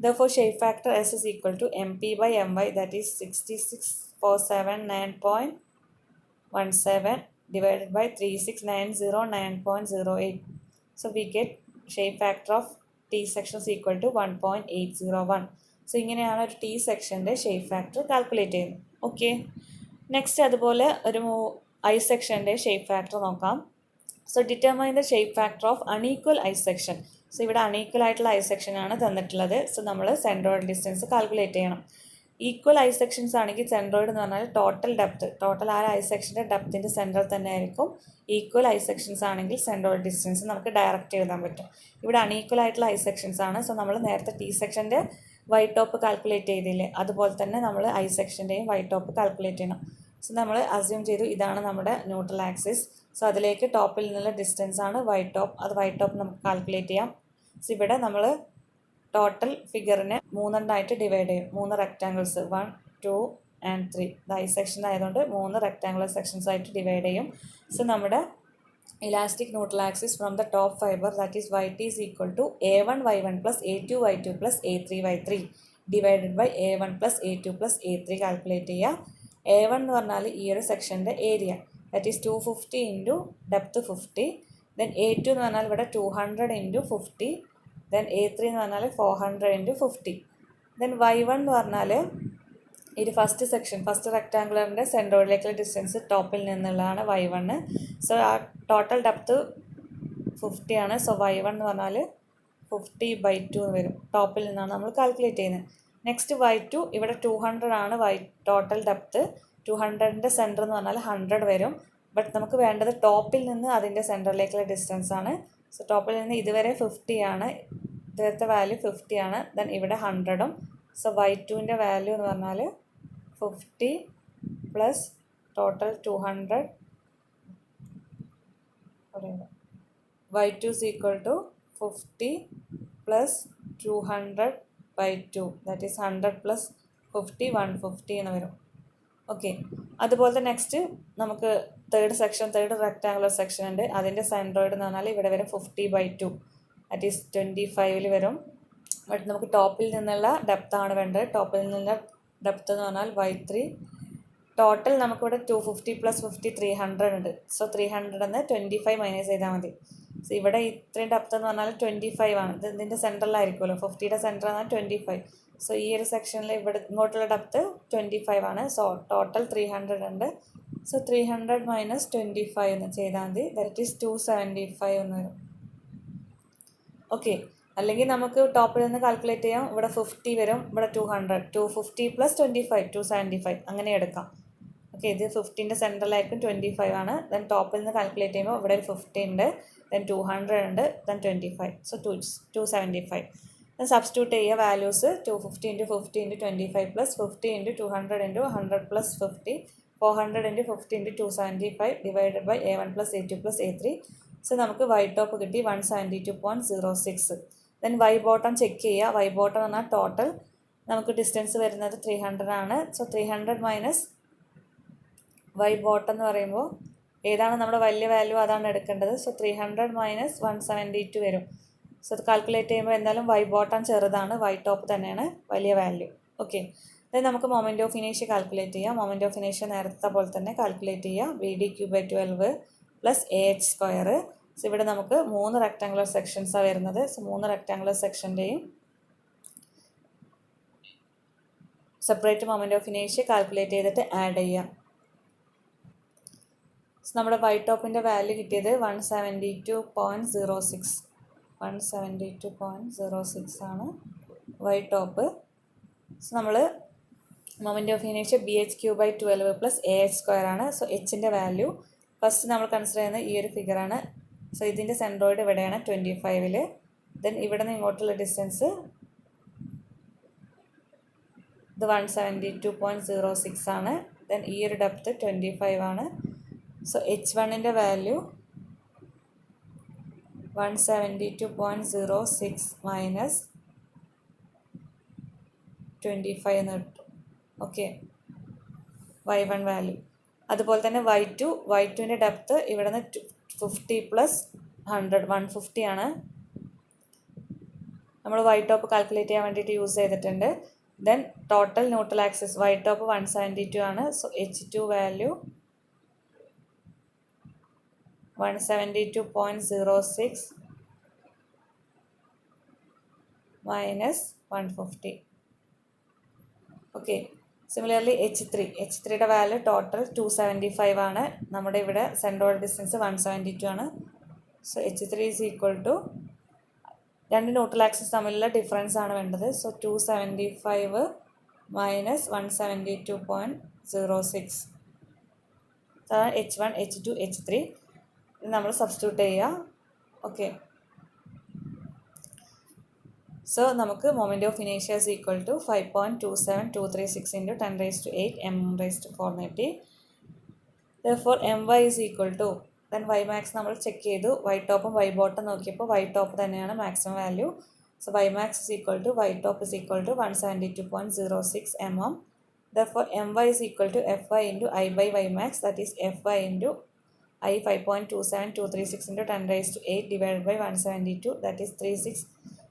Therefore shape factor S is equal to MP by My, that is 66479.17 divided by 3690.9.08. So we get shape factor of T section is equal to 1.801. So ഇങ്ങനെയാണ് ഒരു T സെക്ഷൻ്റെ shape factor calculate ചെയ്യുന്നത്. Okay, next അതുപോലെ ഒരു I സെക്ഷൻ്റെ shape factor നോക്കാം. So determine the shape factor of unequal I section. So ഇവിടെ unequal ആയിട്ടുള്ള I section ആണ് തന്നിട്ടുള്ളത്. സോ നമ്മൾ സെൻട്രോയിഡ് ഡിസ്റ്റൻസ് കാൽക്കുലേറ്റ് ചെയ്യണം. ഈക്വൽ ഐ സെക്ഷൻസ് ആണെങ്കിൽ സെൻട്രോയിഡ് എന്ന് പറഞ്ഞാൽ ടോട്ടൽ ഡെപ്ത്, ടോട്ടൽ ആ ഐ സെക്ഷൻ്റെ ഡെപ്തിൻ്റെ സെൻറ്റർ തന്നെ ആയിരിക്കും. ഈക്വൽ ഐ സെക്ഷൻസ് ആണെങ്കിൽ സെൻട്രോയിഡ് ഡിസ്റ്റൻസ് നമുക്ക് ഡയറക്റ്റ് എഴുതാൻ പറ്റും. ഇവിടെ അൺഈക്വൽ ആയിട്ടുള്ള ഐ സെക്ഷൻസ് ആണ്. സോ നമ്മൾ നേരത്തെ ടി സെക്ഷൻ്റെ വൈ ടോപ്പ് കാൽക്കുലേറ്റ് ചെയ്തില്ലേ, അതുപോലെ തന്നെ നമ്മൾ ഐ സെക്ഷൻ്റെയും വൈ ടോപ്പ് കാൽക്കുലേറ്റ് ചെയ്യണം. സോ നമ്മൾ അസ്യൂം ചെയ്തു ഇതാണ് നമ്മുടെ ന്യൂട്രൽ ആക്സിസ്. സോ അതിലേക്ക് ടോപ്പിൽ നിന്നുള്ള ഡിസ്റ്റൻസ് ആണ് വൈ ടോപ്പ്. അത് വൈ ടോപ്പ് നമുക്ക് കാൽക്കുലേറ്റ് ചെയ്യാം. സോ ഇവിടെ നമ്മൾ ടോട്ടൽ ഫിഗറിനെ മൂന്നെണ്ണമായിട്ട് ഡിവൈഡ് ചെയ്യും. 3 റെക്റ്റാങ്കിൾസ് 1, 2 and 3. ഇത് ഐ സെക്ഷൻ ആയതുകൊണ്ട് 3 റെക്റ്റാങ്കുലർ സെക്ഷൻസ് ആയിട്ട് ഡിവൈഡ് ചെയ്യും. സോ നമ്മുടെ elastic neutral axis from the top fibre that is Y T is equal to A1 Y1 plus A2 Y2 plus A3 Y3 divided by A1 plus A2 plus A3 calculate ചെയ്യുക. A1 എന്ന് പറഞ്ഞാൽ ഈ ഒരു സെക്ഷൻ്റെ area, that is 250 into depth 50. Then A2 എന്ന് പറഞ്ഞാൽ ഇവിടെ 200 into 50. Then A3 എന്ന് പറഞ്ഞാൽ 400 ഇൻറ്റു 50. ദെൻ Y1 എന്ന് പറഞ്ഞാൽ ഇത് ഫസ്റ്റ് സെക്ഷൻ, ഫസ്റ്റ് റെക്റ്റാങ്കുലറിൻ്റെ സെൻട്രോയിലേക്കുള്ള ഡിസ്റ്റൻസ് ടോപ്പിൽ നിന്നുള്ളതാണ് Y1. സോ ആ ടോട്ടൽ ഡെപ്ത് 50 ആണ്. സോ Y1 എന്ന് പറഞ്ഞാൽ 50/2 എന്ന് വരും. ടോപ്പിൽ നിന്നാണ് നമ്മൾ കാൽക്കുലേറ്റ് ചെയ്യുന്നത്. നെക്സ്റ്റ് Y2 ഇവിടെ 200 ആണ് ടോട്ടൽ ഡെപ്ത്. 200ൻ്റെ സെൻറ്റർ എന്ന് പറഞ്ഞാൽ 100 വരും. ബട്ട് നമുക്ക് വേണ്ടത് ടോപ്പിൽ നിന്ന് അതിൻ്റെ സെൻറ്ററിലേക്കുള്ള ഡിസ്റ്റൻസ് ആണ്. സോ ടോപ്പിൽ നിന്ന് ഇതുവരെ 50 ആണ്, ഇതുവരത്തെ വാല്യൂ 50 ആണ്. ദെൻ ഇവിടെ 100ഉം. സോ Y2ൻ്റെ വാല്യൂ എന്ന് പറഞ്ഞാൽ 50 plus total 200. Y2 is equal to 50 plus 200/2, that is 100 plus 50 150 എന്ന് വരും. ഓക്കെ, അതുപോലെ നെക്സ്റ്റ് നമുക്ക് തേർഡ് റെക്റ്റാങ്കുലർ സെക്ഷൻ ഉണ്ട്. അതിൻ്റെ സെൻട്രോയിഡ് എന്ന് പറഞ്ഞാൽ ഇവിടെ വരും 50/2, ദാറ്റ് ഈസ് 25 വരും. ബട്ട് നമുക്ക് ടോപ്പിൽ നിന്നുള്ള ഡെപ്താണ് വേണ്ടത്. ടോപ്പിൽ നിന്നുള്ള ഡെപ്ത് എന്ന് പറഞ്ഞാൽ Y3. ടോട്ടൽ നമുക്കിവിടെ 250 പ്ലസ് 50 300 ഉണ്ട്. സോ 300 എന്ന് 25 മൈനസ് ചെയ്താൽ മതി. സോ ഇവിടെ ഇത്രയും ഡെപ്ത് എന്ന് പറഞ്ഞാൽ 25 ആണ്. ഇത് ഇതിൻ്റെ സെൻറ്ററിലായിരിക്കുമല്ലോ, 50യുടെ സെൻറ്റർ എന്നാൽ 25. സോ ഈ ഒരു സെക്ഷനിൽ ഇവിടെ ഇങ്ങോട്ടുള്ള ഡെപ്ത് 25 ആണ്. സോ ടോട്ടൽ 300 ഉണ്ട്. സോ 300 മൈനസ് 25 എന്ന് ചെയ്താൽ മതി. ദാറ്റ് ഈസ് 275 എന്ന് വരും. ഓക്കെ, അല്ലെങ്കിൽ നമുക്ക് ടോപ്പിൽ നിന്ന് കാൽക്കുലേറ്റ് ചെയ്യാം. ഇവിടെ 50 വരും, ഇവിടെ 200, 250 പ്ലസ് 25 275 അങ്ങനെ എടുക്കാം. ഓക്കെ, ഇത് 50ൻ്റെ സെൻറ്ററിലായിരിക്കും 25 ആണ്. ദെൻ ടോപ്പിൽ നിന്ന് കാൽക്കുലേറ്റ് ചെയ്യുമ്പോൾ ഇവിടെ ഒരു 50 ഉണ്ട്, ദെൻ 200 ഉണ്ട്, ദെൻ 25. സോ 275. ദെൻ സബ്സ്റ്റിറ്റ്യൂട്ട് ചെയ്യുക values. 250 into 50 into 25 plus 50 into 200 into 100 plus 50 400 into 50 into 275 divided by A1 plus A2 plus A3. So നമുക്ക് വൈ ടോപ്പ് കിട്ടി 172.06. ദെൻ വൈ ബോട്ടം ചെക്ക് ചെയ്യുക. വൈ ബോട്ടം എന്ന് പറഞ്ഞാൽ ടോട്ടൽ നമുക്ക് distance വരുന്നത് 300 ആണ്. So 300 minus Y bottom എന്ന് പറയുമ്പോൾ ഏതാണ് നമ്മുടെ വലിയ വാല്യൂ അതാണ് എടുക്കേണ്ടത്. സോ 300 മൈനസ് 172 വരും. സോ അത് കാൽക്കുലേറ്റ് ചെയ്യുമ്പോൾ എന്തായാലും വൈ ബോട്ടം ചെറുതാണ്, വൈ ടോപ്പ് തന്നെയാണ് വലിയ വാല്യൂ. ഓക്കെ, ദെൻ നമുക്ക് മൊമെൻറ്റ് ഓഫ് ഇനേഷ്യ കാൽക്കുലേറ്റ് ചെയ്യാം. മൊമെൻറ്റ് ഓഫ് ഇനേഷ്യ നേരത്തെ പോലെ തന്നെ കാൽക്കുലേറ്റ് ചെയ്യുക. VD3/12 plus AH². സോ ഇവിടെ നമുക്ക് 3 റെക്റ്റാങ്കുലർ സെക്ഷൻസാണ് വരുന്നത്. സോ 3 റെക്റ്റാങ്കുലർ സെക്ഷൻ്റെയും സെപ്പറേറ്റ് മൊമെൻറ്റ് ഓഫ് ഇനേഷ്യ കാൽക്കുലേറ്റ് ചെയ്തിട്ട് ആഡ് ചെയ്യാം. സോ നമ്മുടെ വൈ ടോപ്പിൻ്റെ വാല്യൂ കിട്ടിയത് 172.06. 172.06 ആണ് വൈ ടോപ്പ്. സോ നമ്മൾ മൊമെൻറ്റ് ഓഫ് ഇനേഷ്യ BH3/12 പ്ലസ് AH² ആണ്. സോ Hൻ്റെ വാല്യൂ ഫസ്റ്റ് നമ്മൾ കൺസിഡർ ചെയ്യുന്ന ഈ ഒരു ഫിഗറാണ്. സോ ഇതിൻ്റെ സെൻട്രോയിഡ് ഇവിടെയാണ് 25. ദെൻ ഇവിടെ നിന്ന് ഇങ്ങോട്ടുള്ള ഡിസ്റ്റൻസ് ഇത് 172.06 ആണ്. ദെൻ ഈ ഒരു ഡെപ്ത് 25 ആണ്. സോ H1ൻ്റെ വാല്യൂ 172.06 മൈനസ് 25 എന്ന് കിട്ടും. Okay, y1 value. അതുപോലെ തന്നെ y2ൻ്റെ ഡെപ്ത് ഇവിടെ നിന്ന് 50 പ്ലസ് 100 150 ആണ്. നമ്മൾ വൈ ടോപ്പ് കാൽക്കുലേറ്റ് ചെയ്യാൻ വേണ്ടിയിട്ട് യൂസ് ചെയ്തിട്ടുണ്ട്. Then total neutral axis Y top 172 ആണ്. So H2 value 172.06 minus 150. Okay, similarly H3യുടെ വാല്യൂ ടോട്ടൽ 275 ആണ്. നമ്മുടെ ഇവിടെ സെൻട്രോയിഡ് ഡിസ്റ്റൻസ് 172 ആണ്. So H3 is equal to രണ്ട് ന്യൂട്രൽ ആക്സിസ് തമ്മിലുള്ള ഡിഫറൻസ് ആണ് വേണ്ടത്. സോ 275 മൈനസ് 172.06 അതാണ് H1, H2, H3. ഇത് നമ്മൾ സബ്സ്റ്റിറ്റ്യൂട്ട് ചെയ്യുക. ഓക്കെ, സോ നമുക്ക് മൊമെൻറ്റ് ഓഫ് ഇനേഷ്യ is equal to 5.27236 into 10⁸ mm⁴ therefore my is equal to then Y max നമ്മൾ ചെക്ക് ചെയ്തു. വൈ ടോപ്പും വൈ ബോട്ടം നോക്കിയപ്പോൾ വൈ ടോപ്പ് തന്നെയാണ് maximum value. So Y max is equal to Y top is equal to 172.06 mm. therefore my is equal to fy into I by Y max, that is fy into I 5.27236 into 10⁸ divided by 172, that is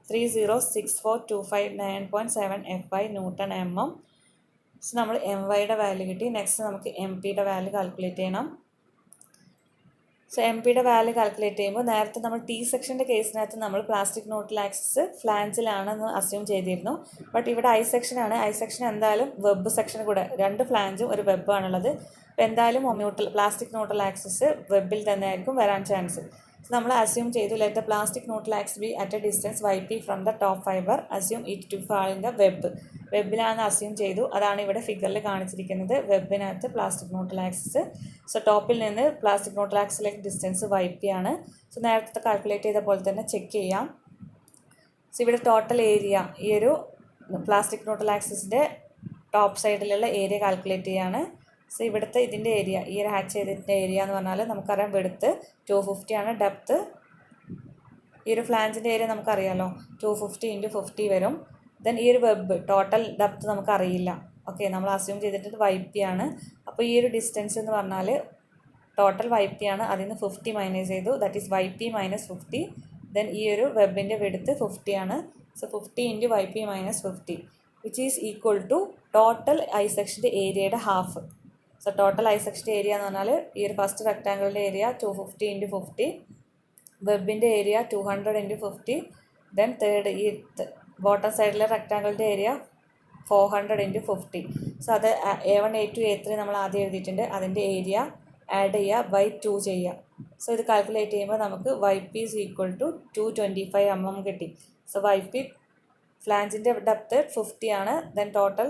3604259.7 fy newton mm. So നമ്മൾ myയുടെ value കിട്ടി. Next നമുക്ക് mp-യുടെ value calculate ചെയ്യണം. So mp-യുടെ value calculate ചെയ്യുമ്പോൾ നേരത്തെ നമ്മൾ ടി സെക്ഷൻ്റെ കേസിനകത്ത് നമ്മൾ പ്ലാസ്റ്റിക് ന്യൂട്രൽ ആക്സിസ് ഫ്ലാഞ്ചിലാണെന്ന് അസ്യൂം ചെയ്തിരുന്നു. ബട്ട് ഇവിടെ ഐ സെക്ഷനാണ്. ഐ സെക്ഷൻ എന്തായാലും വെബ് സെക്ഷൻ കൂടെ, രണ്ട് ഫ്ലാഞ്ചും ഒരു വെബാണുള്ളത്. അപ്പോൾ എന്തായാലും പ്ലാസ്റ്റിക് ന്യൂട്രൽ ആക്സിസ് വെബിൽ തന്നെ ആയിരിക്കും വരാൻ ചാൻസ്. സോ നമ്മൾ അസ്യൂം ചെയ്തു let the plastic neutral axis be at a distance YP from the top fibre, assume it to fall in the web. വെബിലാണെന്ന് അസ്യൂം ചെയ്തു. അതാണ് ഇവിടെ ഫിഗറിൽ കാണിച്ചിരിക്കുന്നത്, വെബിനകത്ത് പ്ലാസ്റ്റിക് ന്യൂട്രൽ ആക്സിസ്. സോ ടോപ്പിൽ നിന്ന് പ്ലാസ്റ്റിക് ന്യൂട്രൽ ആക്സിലേക്ക് ഡിസ്റ്റൻസ് YP ആണ്. സോ നേരത്തെ കാൽക്കുലേറ്റ് ചെയ്ത പോലെ തന്നെ ചെക്ക് ചെയ്യാം. സോ ഇവിടെ ടോട്ടൽ ഏരിയ, ഈ ഒരു പ്ലാസ്റ്റിക് ന്യൂട്രൽ ആക്സിസിൻ്റെ ടോപ്പ് സൈഡിലുള്ള ഏരിയ കാൽക്കുലേറ്റ് ചെയ്യാണ്. സോ ഇവിടുത്തെ ഇതിൻ്റെ ഏരിയ, ഈ ഒരു ഹാച്ച് ചെയ്തതിൻ്റെ ഏരിയ എന്ന് പറഞ്ഞാൽ നമുക്കറിയാം വെടുത്ത് 250 ആണ്. ഡെപ്ത്ത് ഈ ഒരു ഫ്ലാഞ്ചിൻ്റെ ഏരിയ നമുക്കറിയാമല്ലോ, 250 × 50 വരും. ദെൻ ഈ ഒരു വെബ് ടോട്ടൽ ഡെപ്ത്ത് നമുക്കറിയില്ല. ഓക്കെ, നമ്മൾ അസ്യൂം ചെയ്തിട്ട് YP ആണ്. അപ്പോൾ ഈ ഒരു ഡിസ്റ്റൻസ് എന്ന് പറഞ്ഞാൽ ടോട്ടൽ YP ആണ്. അതിൽ നിന്ന് 50 മൈനസ് ചെയ്തു, that is YP minus 50. Then ഈ ഒരു വെബിൻ്റെ വെടുത്ത് 50 ആണ്. So 50 × YP minus 50 which is equal to total I സെക്ഷൻ്റെ ഏരിയയുടെ ഹാഫ്. സോ ടോട്ടൽ ഐ സെക്ഷൻ്റെ ഏരിയ എന്ന് പറഞ്ഞാൽ ഈ ഒരു ഫസ്റ്റ് റെക്ടാങ്കിളിൻ്റെ ഏരിയ 250 × 50, വെബിൻ്റെ ഏരിയ 200 × 50, ദെൻ തേർഡ് ഈ ബോട്ടം സൈഡിലെ റെക്ടാങ്കിളിൻ്റെ ഏരിയ 400 × 50. സോ അത് A1, A2, A3 നമ്മൾ ആദ്യം എഴുതിയിട്ടുണ്ട്. അതിൻ്റെ ഏരിയ ആഡ് ചെയ്യുക, ബൈ 2 ചെയ്യുക. സോ ഇത് കാൽക്കുലേറ്റ് ചെയ്യുമ്പോൾ നമുക്ക് YP is equal to 225 mm കിട്ടി. സോ YP ഫ്ലാഞ്ചിൻ്റെ ഡെപ്ത്ത് 50 ആണ്. ദെൻ ടോട്ടൽ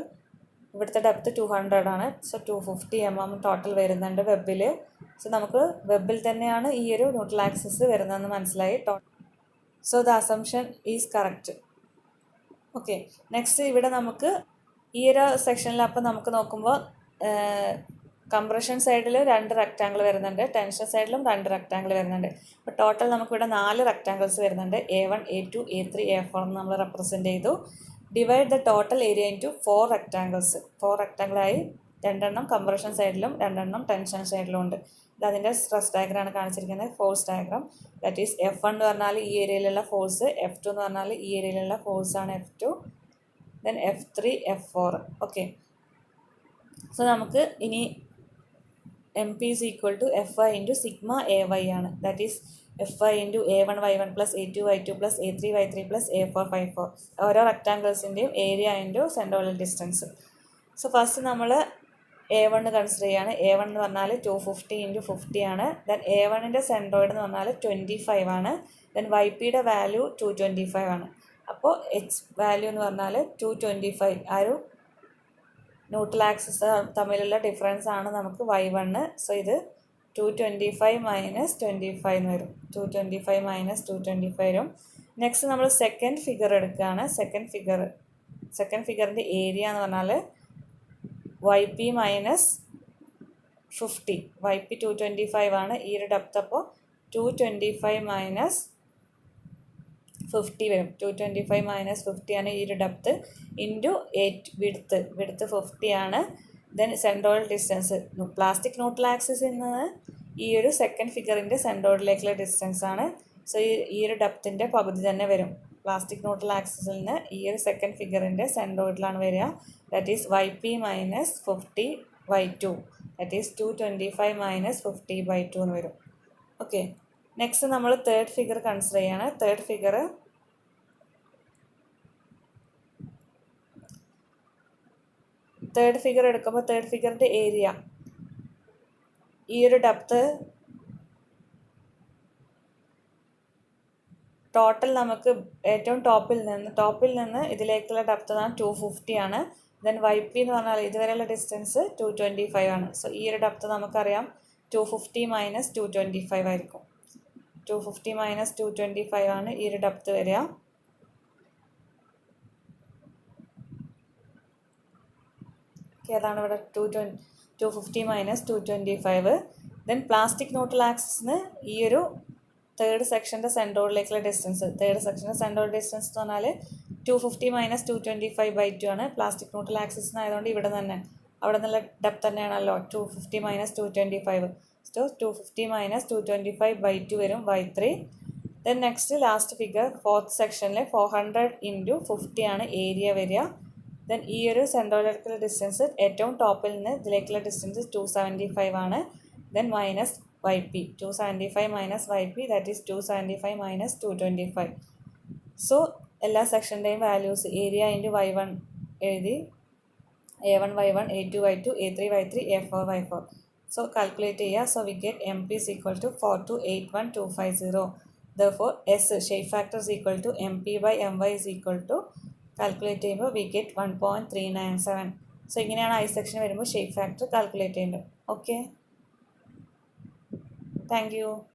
ഇവിടുത്തെ ഡെപ്ത്ത് 200 ആണ്. സോ 250 mm ടോട്ടൽ വരുന്നുണ്ട് വെബിൽ. സോ നമുക്ക് വെബിൽ തന്നെയാണ് ഈ ഒരു ന്യൂട്രൽ ആക്സിസ് വരുന്നതെന്ന് മനസ്സിലായി. So the assumption is correct. Okay, next ഇവിടെ നമുക്ക് ഈ ഒരു സെക്ഷനിൽ അപ്പോൾ നമുക്ക് നോക്കുമ്പോൾ കംപ്രഷൻ സൈഡിൽ 2 റെക്റ്റാങ്കിൾ വരുന്നുണ്ട്, ടെൻഷൻ സൈഡിലും 2 റെക്റ്റാങ്കിൾ വരുന്നുണ്ട്. അപ്പോൾ ടോട്ടൽ നമുക്കിവിടെ 4 റെക്റ്റാങ്കിൾസ് വരുന്നുണ്ട്. A1, A2, A3, A4 എന്ന് നമ്മൾ റെപ്രസെൻറ്റ് ചെയ്തു. Divide the total area into 4 rectangles. 4 റെക്റ്റാങ്കിളായി 2 എണ്ണം കംപ്രഷൻ സൈഡിലും 2 എണ്ണം ടെൻഷൻ സൈഡിലും ഉണ്ട്. ഇത് അതിൻ്റെ സ്ട്രെസ് ഡയഗ്രാമാണ് കാണിച്ചിരിക്കുന്നത്, force diagram. That is F1 എന്ന് പറഞ്ഞാൽ ഈ ഏരിയയിലുള്ള ഫോഴ്സ്, F2 എന്ന് പറഞ്ഞാൽ ഈ ഏരിയയിലുള്ള ഫോഴ്സാണ് F2, then F3, F4. Okay, so നമുക്ക് ഇനി MP is equal to FI into sigma AY ആണ്. That is FI into A1 Y1 plus A2 Y2 plus A3 Y3 plus A4 Y4. ഓരോ റെക്റ്റാങ്കിൾസിൻ്റെയും ഏരിയ into centroidal distance. So first നമ്മൾ A1 consider ചെയ്യാണ്. A1 എന്ന് പറഞ്ഞാൽ 250 × 50 ആണ്. Then A1ൻ്റെ centroid എന്ന് പറഞ്ഞാൽ 25 ആണ്. ദെൻ YPയുടെ വാല്യൂ 225 ആണ്. അപ്പോൾ H വാല്യൂ എന്ന് പറഞ്ഞാൽ 225. ആ ഒരു ന്യൂട്രൽ ആക്സിസ് തമ്മിലുള്ള ഡിഫറൻസ് ആണ് നമുക്ക് Y1. സോ ഇത് 225 മൈനസ് 25 എന്ന് വരും. 225 മൈനസ് 225 വരും. നെക്സ്റ്റ് നമ്മൾ സെക്കൻഡ് ഫിഗർ എടുക്കുകയാണ്. സെക്കൻഡ് ഫിഗറിൻ്റെ ഏരിയ എന്ന് പറഞ്ഞാൽ YP മൈനസ് 50. YP 225 ആണ്. ഈ ഒരു ഡെപ്ത് അപ്പോൾ 225 മൈനസ് 50 വരും. 225 മൈനസ് 50 ആണ് ഈ ഒരു ഡെപ്ത് ഇൻറ്റു 8 വിഡ്ത്ത് 50 ആണ്. Then centroid distance plastic neutral ആക്സിസിൽ നിന്ന് ഈ ഒരു സെക്കൻഡ് ഫിഗറിൻ്റെ സെൻട്രോയിഡിലേക്കുള്ള ഡിസ്റ്റൻസ് ആണ്. സോ ഈ ഒരു ഡെപ്തിൻ്റെ പകുതി തന്നെ വരും. പ്ലാസ്റ്റിക് ന്യൂട്രൽ ആക്സിസിൽ നിന്ന് ഈ ഒരു സെക്കൻഡ് ഫിഗറിൻ്റെ സെൻട്രോയിഡിലാണ് വരിക. That is YP minus 50/2. That is 225 minus 50/2 എന്ന് വരും. ഓക്കെ, നെക്സ്റ്റ് നമ്മൾ തേർഡ് ഫിഗർ കൺസിഡർ ചെയ്യാണ്. തേർഡ് ഫിഗർ എടുക്കുമ്പോൾ തേർഡ് ഫിഗറിൻ്റെ ഏരിയ ഈ ഒരു ഡെപ്ത് ടോട്ടൽ നമുക്ക് ഏറ്റവും ടോപ്പിൽ നിന്ന് ഇതിലേക്കുള്ള ഡെപ്ത് 250 ആണ്. ദെൻ YP എന്ന് പറഞ്ഞാൽ ഇതുവരെയുള്ള ഡിസ്റ്റൻസ് 225 ആണ്. സോ ഈ ഒരു ഡെപ്ത് നമുക്കറിയാം 250 മൈനസ് 225 ആയിരിക്കും. 250 മൈനസ് 225 ആണ് ഈ ഒരു ഡെപ്ത് വരിക. ഏതാണ് ഇവിടെ 250 മൈനസ് 225. ദെൻ പ്ലാസ്റ്റിക് ന്യൂട്രൽ ആക്സിസിന് ഈ ഒരു തേർഡ് സെക്ഷൻ്റെ സെൻട്രോയിഡിലേക്കുള്ള ഡിസ്റ്റൻസ് എന്ന് പറഞ്ഞാൽ 250 മൈനസ് 225/2 ആണ്. പ്ലാസ്റ്റിക് ന്യൂട്രൽ ആക്സിസിന് ആയതുകൊണ്ട് അവിടെ നിന്നുള്ള ഡെപ്ത് തന്നെയാണല്ലോ 250 മൈനസ് 225. സോ 250 മൈനസ് 225/2 വരും y3. Then next last figure fourth സെക്ഷനിൽ 400 ഇൻറ്റു 50 ആണ് ഏരിയ വരിക. ദെൻ ഈ ഒരു സെൻട്രോയിലേക്കുള്ള ഡിസ്റ്റൻസ് ഏറ്റവും ടോപ്പിൽ നിന്ന് ഇതിലേക്കുള്ള ഡിസ്റ്റൻസ് 275 ആണ്. Then minus YP 275 minus YP that is 275 minus 225. So എല്ലാ സെക്ഷൻ്റെയും വാല്യൂസ് ഏരിയ ഇൻറ്റു y1 എഴുതി. A1 y1, A2 y2, A3 y3, A4 y4. So calculate ചെയ്യുക. So we get MP is equal to 4281250. Therefore S shape factor is equal to MP/MY is equal to calculate ചെയ്യുമ്പോൾ we get 1.397. So ഇങ്ങനെയാണ് I section വരുമ്പോൾ shape factor calculate ചെയ്യേണ്ടത്. Okay, thank you.